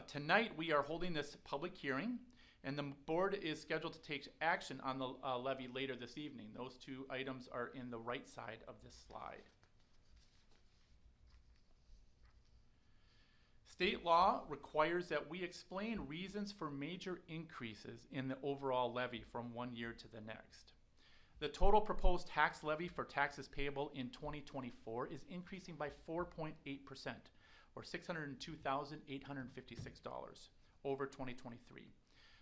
S6: Tonight we are holding this public hearing, and the board is scheduled to take action on the levy later this evening. Those two items are in the right side of this slide. State law requires that we explain reasons for major increases in the overall levy from one year to the next. The total proposed tax levy for taxes payable in 2024 is increasing by 4.8%, or $602,856 over 2023.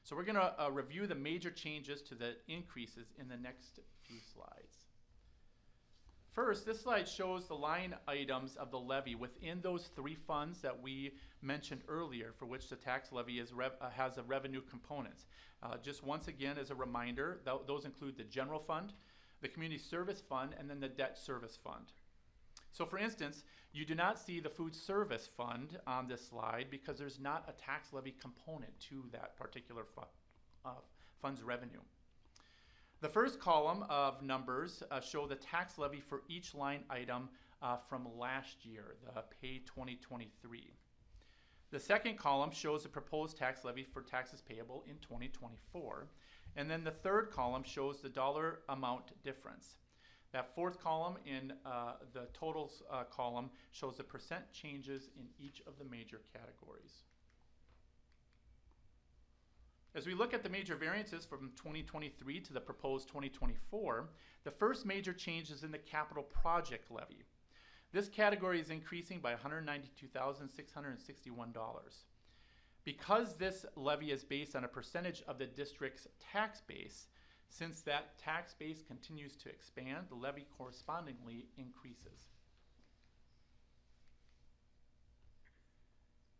S6: So we're going to review the major changes to the increases in the next few slides. First, this slide shows the line items of the levy within those three funds that we mentioned earlier, for which the tax levy has a revenue component. Just once again, as a reminder, those include the general fund, the community service fund, and then the debt service fund. So for instance, you do not see the food service fund on this slide because there's not a tax levy component to that particular fund's revenue. The first column of numbers show the tax levy for each line item from last year, the pay 2023. The second column shows the proposed tax levy for taxes payable in 2024. And then the third column shows the dollar amount difference. That fourth column in the totals column shows the percent changes in each of the major categories. As we look at the major variances from 2023 to the proposed 2024, the first major change is in the capital project levy. This category is increasing by $192,661. Because this levy is based on a percentage of the district's tax base, since that tax base continues to expand, the levy correspondingly increases.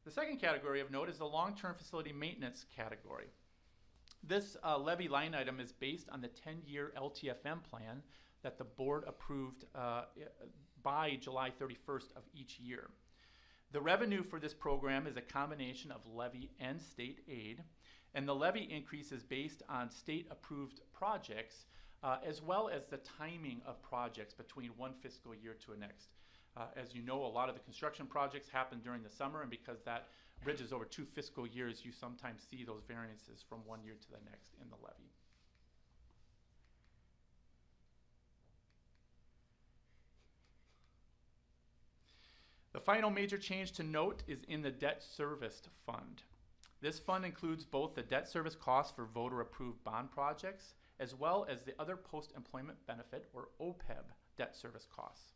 S6: The second category of note is the long-term facility maintenance category. This levy line item is based on the 10-year LTFM plan that the board approved by July 31st of each year. The revenue for this program is a combination of levy and state aid, and the levy increase is based on state-approved projects as well as the timing of projects between one fiscal year to the next. As you know, a lot of the construction projects happen during the summer, and because that bridge is over 2 fiscal years, you sometimes see those variances from one year to the next in the levy. The final major change to note is in the debt service fund. This fund includes both the debt service costs for voter-approved bond projects, as well as the other post-employment benefit, or OPEB, debt service costs.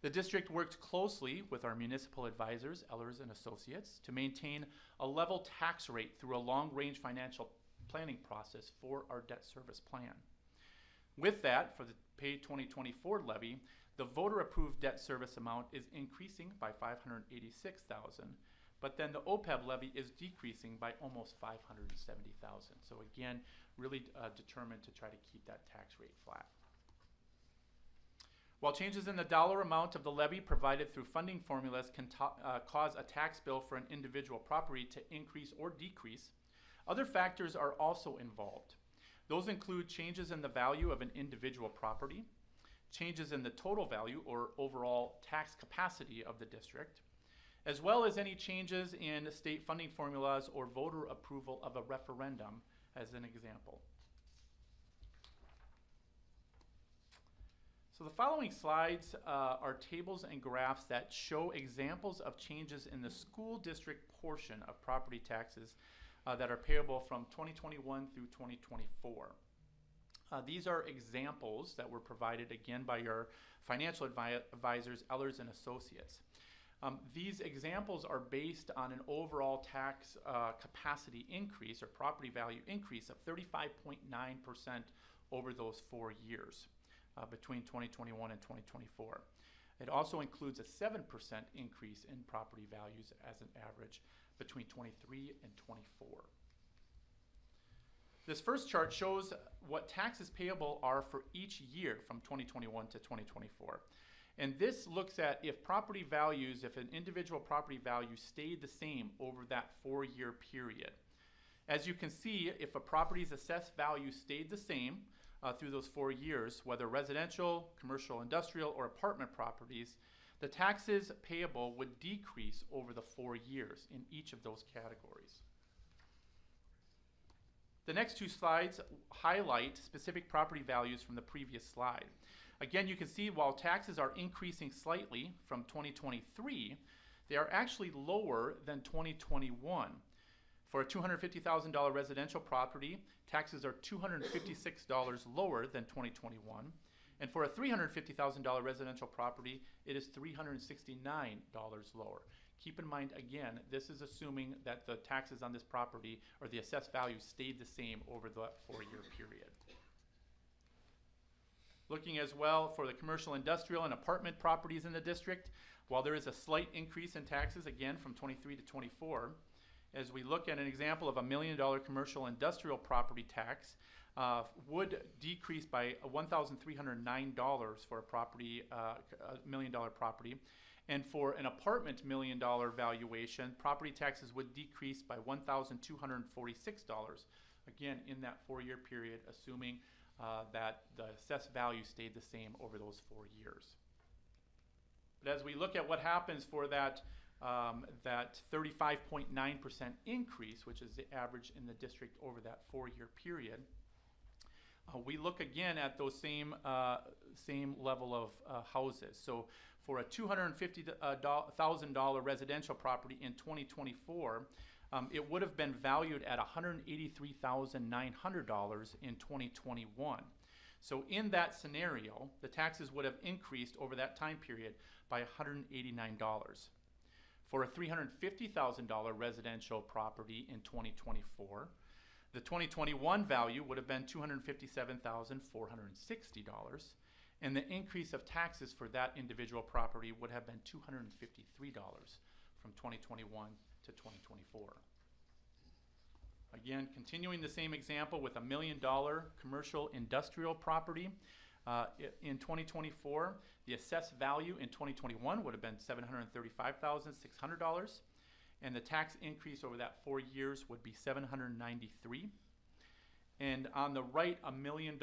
S6: The district worked closely with our municipal advisors, Ellers and Associates, to maintain a level tax rate through a long-range financial planning process for our debt service plan. With that, for the pay 2024 levy, The voter-approved debt service amount is increasing by $586,000, but then the OPEB levy is decreasing by almost $570,000. So again, really determined to try to keep that tax rate flat. While changes in the dollar amount of the levy provided through funding formulas can cause a tax bill for an individual property to increase or decrease, other factors are also involved. Those include changes in the value of an individual property, changes in the total value or overall tax capacity of the district, as well as any changes in state funding formulas or voter approval of a referendum, as an example. So the following slides are tables and graphs that show examples of changes in the school district portion of property taxes that are payable from 2021 through 2024. These are examples that were provided again by your financial advisors, Ellers and Associates. These examples are based on an overall tax capacity increase or property value increase of 35.9% over those 4 years between 2021 and 2024. It also includes a 7% increase in property values as an average between 23 and 24. This first chart shows what taxes payable are for each year from 2021 to 2024. And this looks at if property values, if an individual property value stayed the same over that 4-year period. As you can see, if a property's assessed value stayed the same through those 4 years, whether residential, commercial, industrial, or apartment properties, the taxes payable would decrease over the 4 years in each of those categories. The next 2 slides highlight specific property values from the previous slide. Again, you can see while taxes are increasing slightly from 2023, they are actually lower than 2021. For a $250,000 residential property, taxes are $256 lower than 2021. And for a $350,000 residential property, it is $369 lower. Keep in mind, again, this is assuming that the taxes on this property or the assessed value stayed the same over the 4-year period. Looking as well for the commercial, industrial, and apartment properties in the district, while there is a slight increase in taxes, again, from 23 to 24, as we look at an example of a $1 million commercial industrial property tax, would decrease by $1,309 for a property, $1 million property. And for an apartment $1 million valuation, property taxes would decrease by $1,246, again, in that 4-year period, assuming that the assessed value stayed the same over those 4 years. But as we look at what happens for that 35.9% increase, which is the average in the district over that 4-year period, we look again at those same level of houses. So for a $250,000 residential property in 2024, it would have been valued at $183,900 in 2021. So in that scenario, the taxes would have increased over that time period by $189. For a $350,000 residential property in 2024, the 2021 value would have been $257,460, and the increase of taxes for that individual property would have been $253 from 2021 to 2024. Again, continuing the same example with a $1 million commercial industrial property in 2024, the assessed value in 2021 would have been $735,600, and the tax increase over that 4 years would be $793. And on the right, a $1 million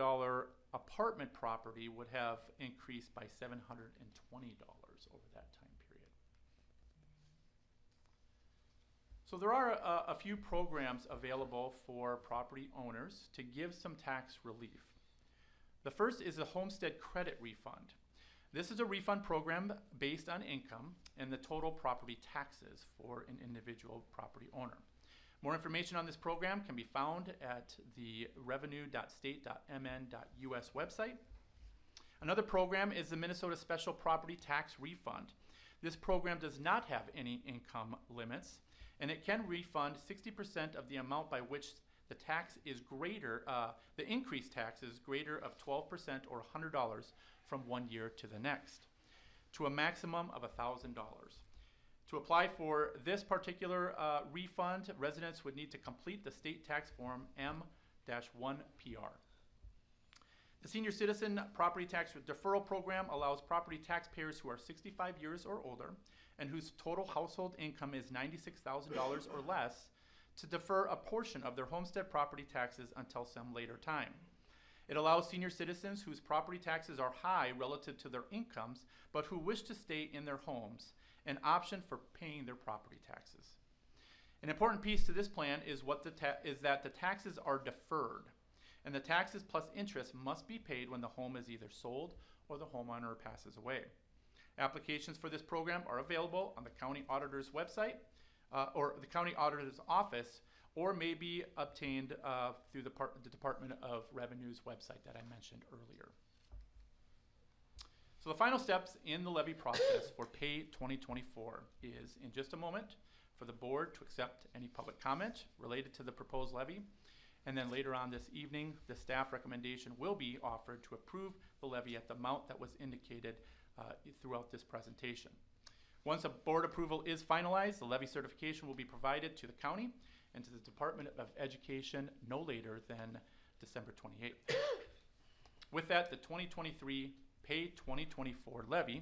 S6: apartment property would have increased by $720 over that time period. So there are a few programs available for property owners to give some tax relief. The first is a homestead credit refund. This is a refund program based on income and the total property taxes for an individual property owner. More information on this program can be found at the revenue.state.mn.us website. Another program is the Minnesota Special Property Tax Refund. This program does not have any income limits, and it can refund 60% of the amount by which the tax is greater, the increased tax is greater of 12% or $100 from one year to the next, to a maximum of $1,000. To apply for this particular refund, residents would need to complete the state tax form M-1PR. The Senior Citizen Property Tax Deferral Program allows property taxpayers who are 65 years or older and whose total household income is $96,000 or less to defer a portion of their homestead property taxes until some later time. It allows senior citizens whose property taxes are high relative to their incomes, but who wish to stay in their homes, an option for paying their property taxes. An important piece to this plan is that the taxes are deferred, and the taxes plus interest must be paid when the home is either sold or the homeowner passes away. Applications for this program are available on the county auditor's website or the county auditor's office, or may be obtained through the Department of Revenue's website that I mentioned earlier. So the final steps in the levy process for Pay 2024 is, in just a moment, for the board to accept any public comment related to the proposed levy. And then later on this evening, the staff recommendation will be offered to approve the levy at the amount that was indicated throughout this presentation. Once a board approval is finalized, the levy certification will be provided to the county and to the Department of Education no later than December 28th. With that, the 2023 Pay 2024 levy,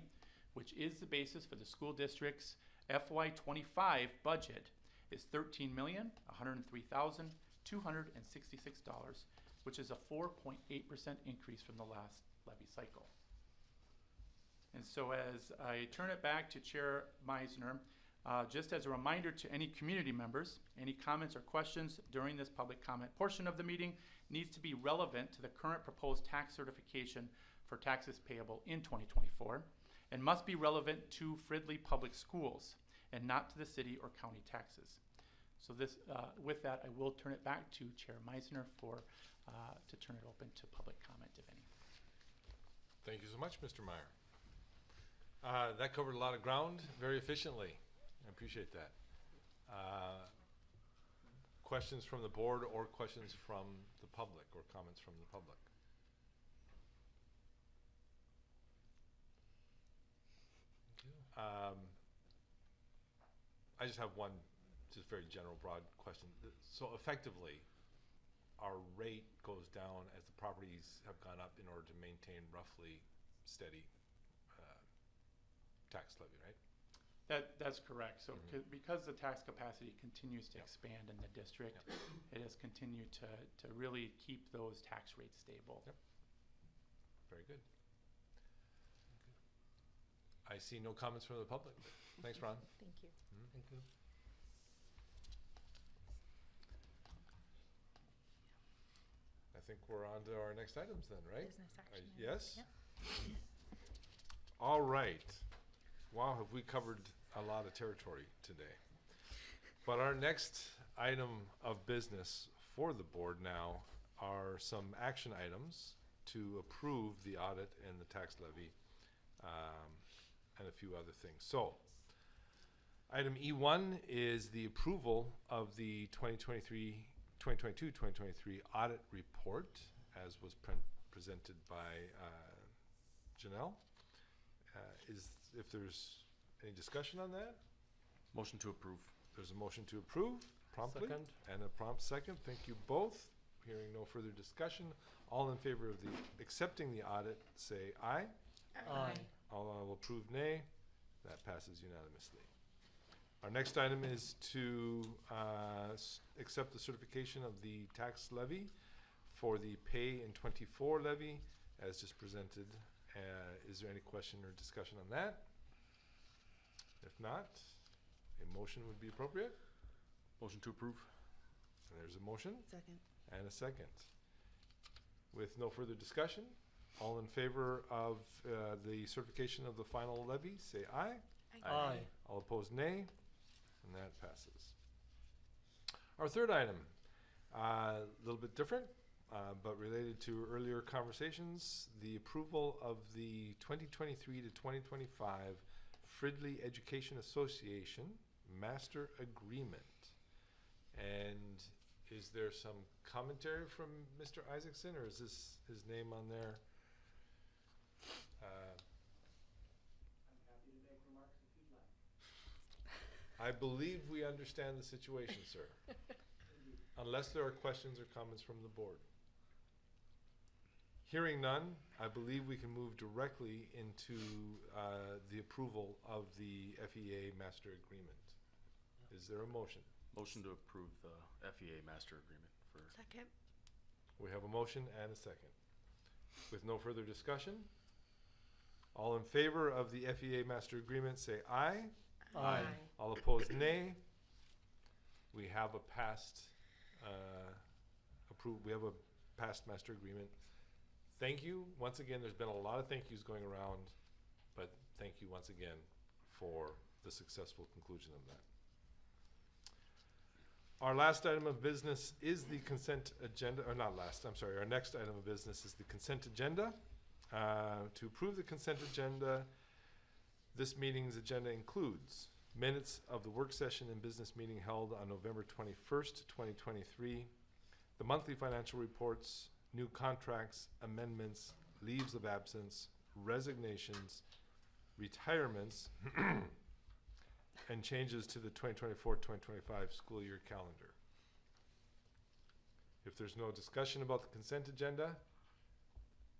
S6: which is the basis for the school district's FY25 budget, is $13,103,266, which is a 4.8% increase from the last levy cycle. And so as I turn it back to Chair Meisner, just as a reminder to any community members, any comments or questions during this public comment portion of the meeting needs to be relevant to the current proposed tax certification for taxes payable in 2024 and must be relevant to Fridley Public Schools and not to the city or county taxes. So this, with that, I will turn it back to Chair Meisner to turn it open to public comment, if any.
S1: Thank you so much, Mr. Meyer. That covered a lot of ground very efficiently. I appreciate that. Questions from the board or questions from the public or comments from the public? I just have one just very general broad question. So effectively, our rate goes down as the properties have gone up in order to maintain roughly steady tax levy, right?
S6: That's correct. So because the tax capacity continues to expand in the district, it has continued to really keep those tax rates stable.
S1: Yep. Very good. I see no comments from the public. Thanks, Ron.
S4: Thank you.
S2: Thank you.
S1: I think we're on to our next items then, right?
S4: Business action.
S1: Yes?
S4: Yep.
S1: All right. Wow, have we covered a lot of territory today. But our next item of business for the board now are some action items to approve the audit and the tax levy and a few other things. So item E1 is the approval of the 2022-2023 audit report as was presented by Janelle. If there's any discussion on that?
S9: Motion to approve.
S1: There's a motion to approve promptly.
S2: Second.
S1: And a prompt second. Thank you both. Hearing no further discussion. All in favor of accepting the audit, say aye.
S2: Aye.
S1: All will approve nay. That passes unanimously. Our next item is to accept the certification of the tax levy for the Pay in 24 levy as just presented. Is there any question or discussion on that? If not, a motion would be appropriate.
S9: Motion to approve.
S1: And there's a motion
S10: Second.
S1: and a second. With no further discussion, all in favor of the certification of the final levy, say aye.
S2: Aye.
S1: All opposed, nay. And that passes. Our third item, a little bit different, but related to earlier conversations, the approval of the 2023 to 2025 Fridley Education Association Master Agreement. And Is there some commentary from Mr. Isaacson, or is this his name on there? I believe we understand the situation, sir. Unless there are questions or comments from the board. Hearing none, I believe we can move directly into the approval of the FEA master agreement. Is there a motion?
S9: Motion to approve the FEA master agreement for.
S10: Second.
S1: We have a motion and a second. With no further discussion, all in favor of the FEA master agreement say aye.
S2: Aye.
S1: All opposed, nay. We have a passed we have a passed master agreement. Thank you. Once again, there's been a lot of thank yous going around, but thank you once again for the successful conclusion of that. Our last item of business is the consent agenda, or not last, I'm sorry, our next item of business is the consent agenda. To approve the consent agenda, this meeting's agenda includes minutes of the work session and business meeting held on November 21st, 2023, the monthly financial reports, new contracts, amendments, leaves of absence, resignations, retirements, and changes to the 2024-2025 school year calendar. If there's no discussion about the consent agenda,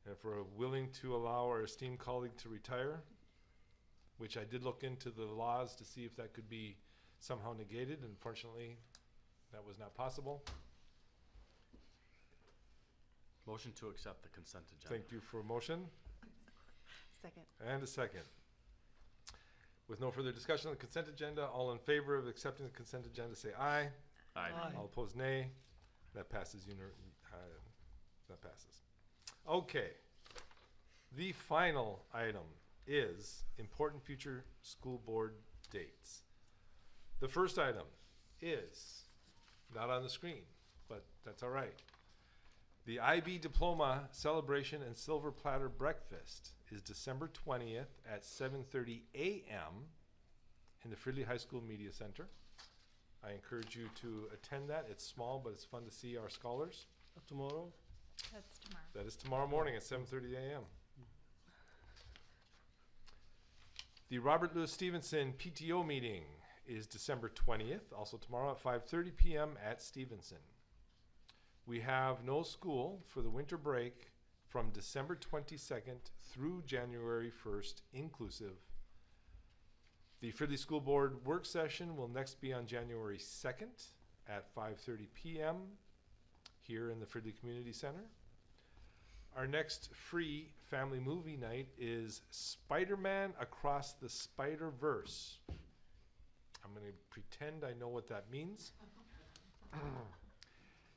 S1: and if we're willing to allow our esteemed colleague to retire, which I did look into the laws to see if that could be somehow negated. Unfortunately, that was not possible.
S9: Motion to accept the consent agenda.
S1: Thank you for a motion
S10: Second.
S1: and a second. With no further discussion on the consent agenda, all in favor of accepting the consent agenda say aye.
S9: Aye.
S2: Aye.
S1: All opposed, nay. That passes. That passes. Okay. The final item is important future school board dates. The first item is not on the screen, but that's all right. The IB Diploma Celebration and Silver Platter Breakfast is December 20th at 7:30 a.m. in the Fridley High School Media Center. I encourage you to attend that. It's small, but it's fun to see our scholars.
S2: Tomorrow?
S4: That's tomorrow.
S1: That is tomorrow morning at 7:30 a.m. The Robert Louis Stevenson PTO meeting is December 20th, also tomorrow at 5:30 p.m. at Stevenson. We have no school for the winter break from December 22nd through January 1st inclusive. The Fridley School Board work session will next be on January 2nd at 5:30 p.m. here in the Fridley Community Center. Our next free family movie night is Spider-Man Across the Spider-Verse. I'm going to pretend I know what that means.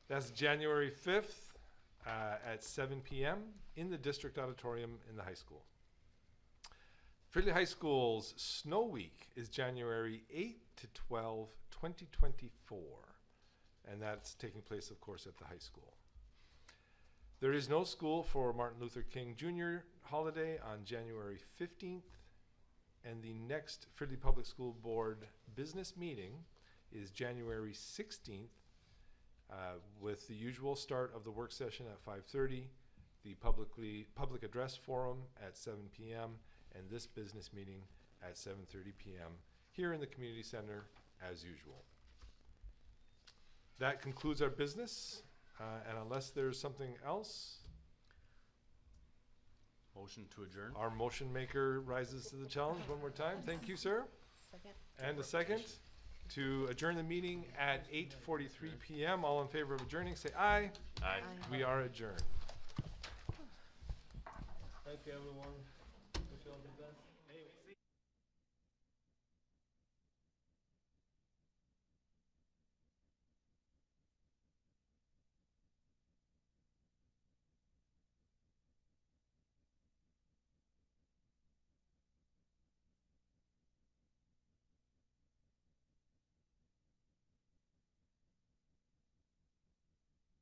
S1: That's January 5th at 7 p.m. in the District Auditorium in the high school. Fridley High School's Snow Week is January 8 to 12, 2024. And that's taking place, of course, at the high school. There is no school for Martin Luther King Jr. holiday on January 15th. And the next Fridley Public School Board business meeting is January 16th with the usual start of the work session at 5:30, the public address forum at 7 p.m., and this business meeting at 7:30 p.m. here in the community center as usual. That concludes our business, and unless there's something else,
S9: Motion to adjourn.
S1: our motion maker rises to the challenge one more time. Thank you, sir.
S10: Second.
S1: And a second to adjourn the meeting at 8:43 p.m. All in favor of adjourning, say aye.
S9: Aye.
S1: We are adjourned.
S2: Thank you, everyone. Wish you all the best.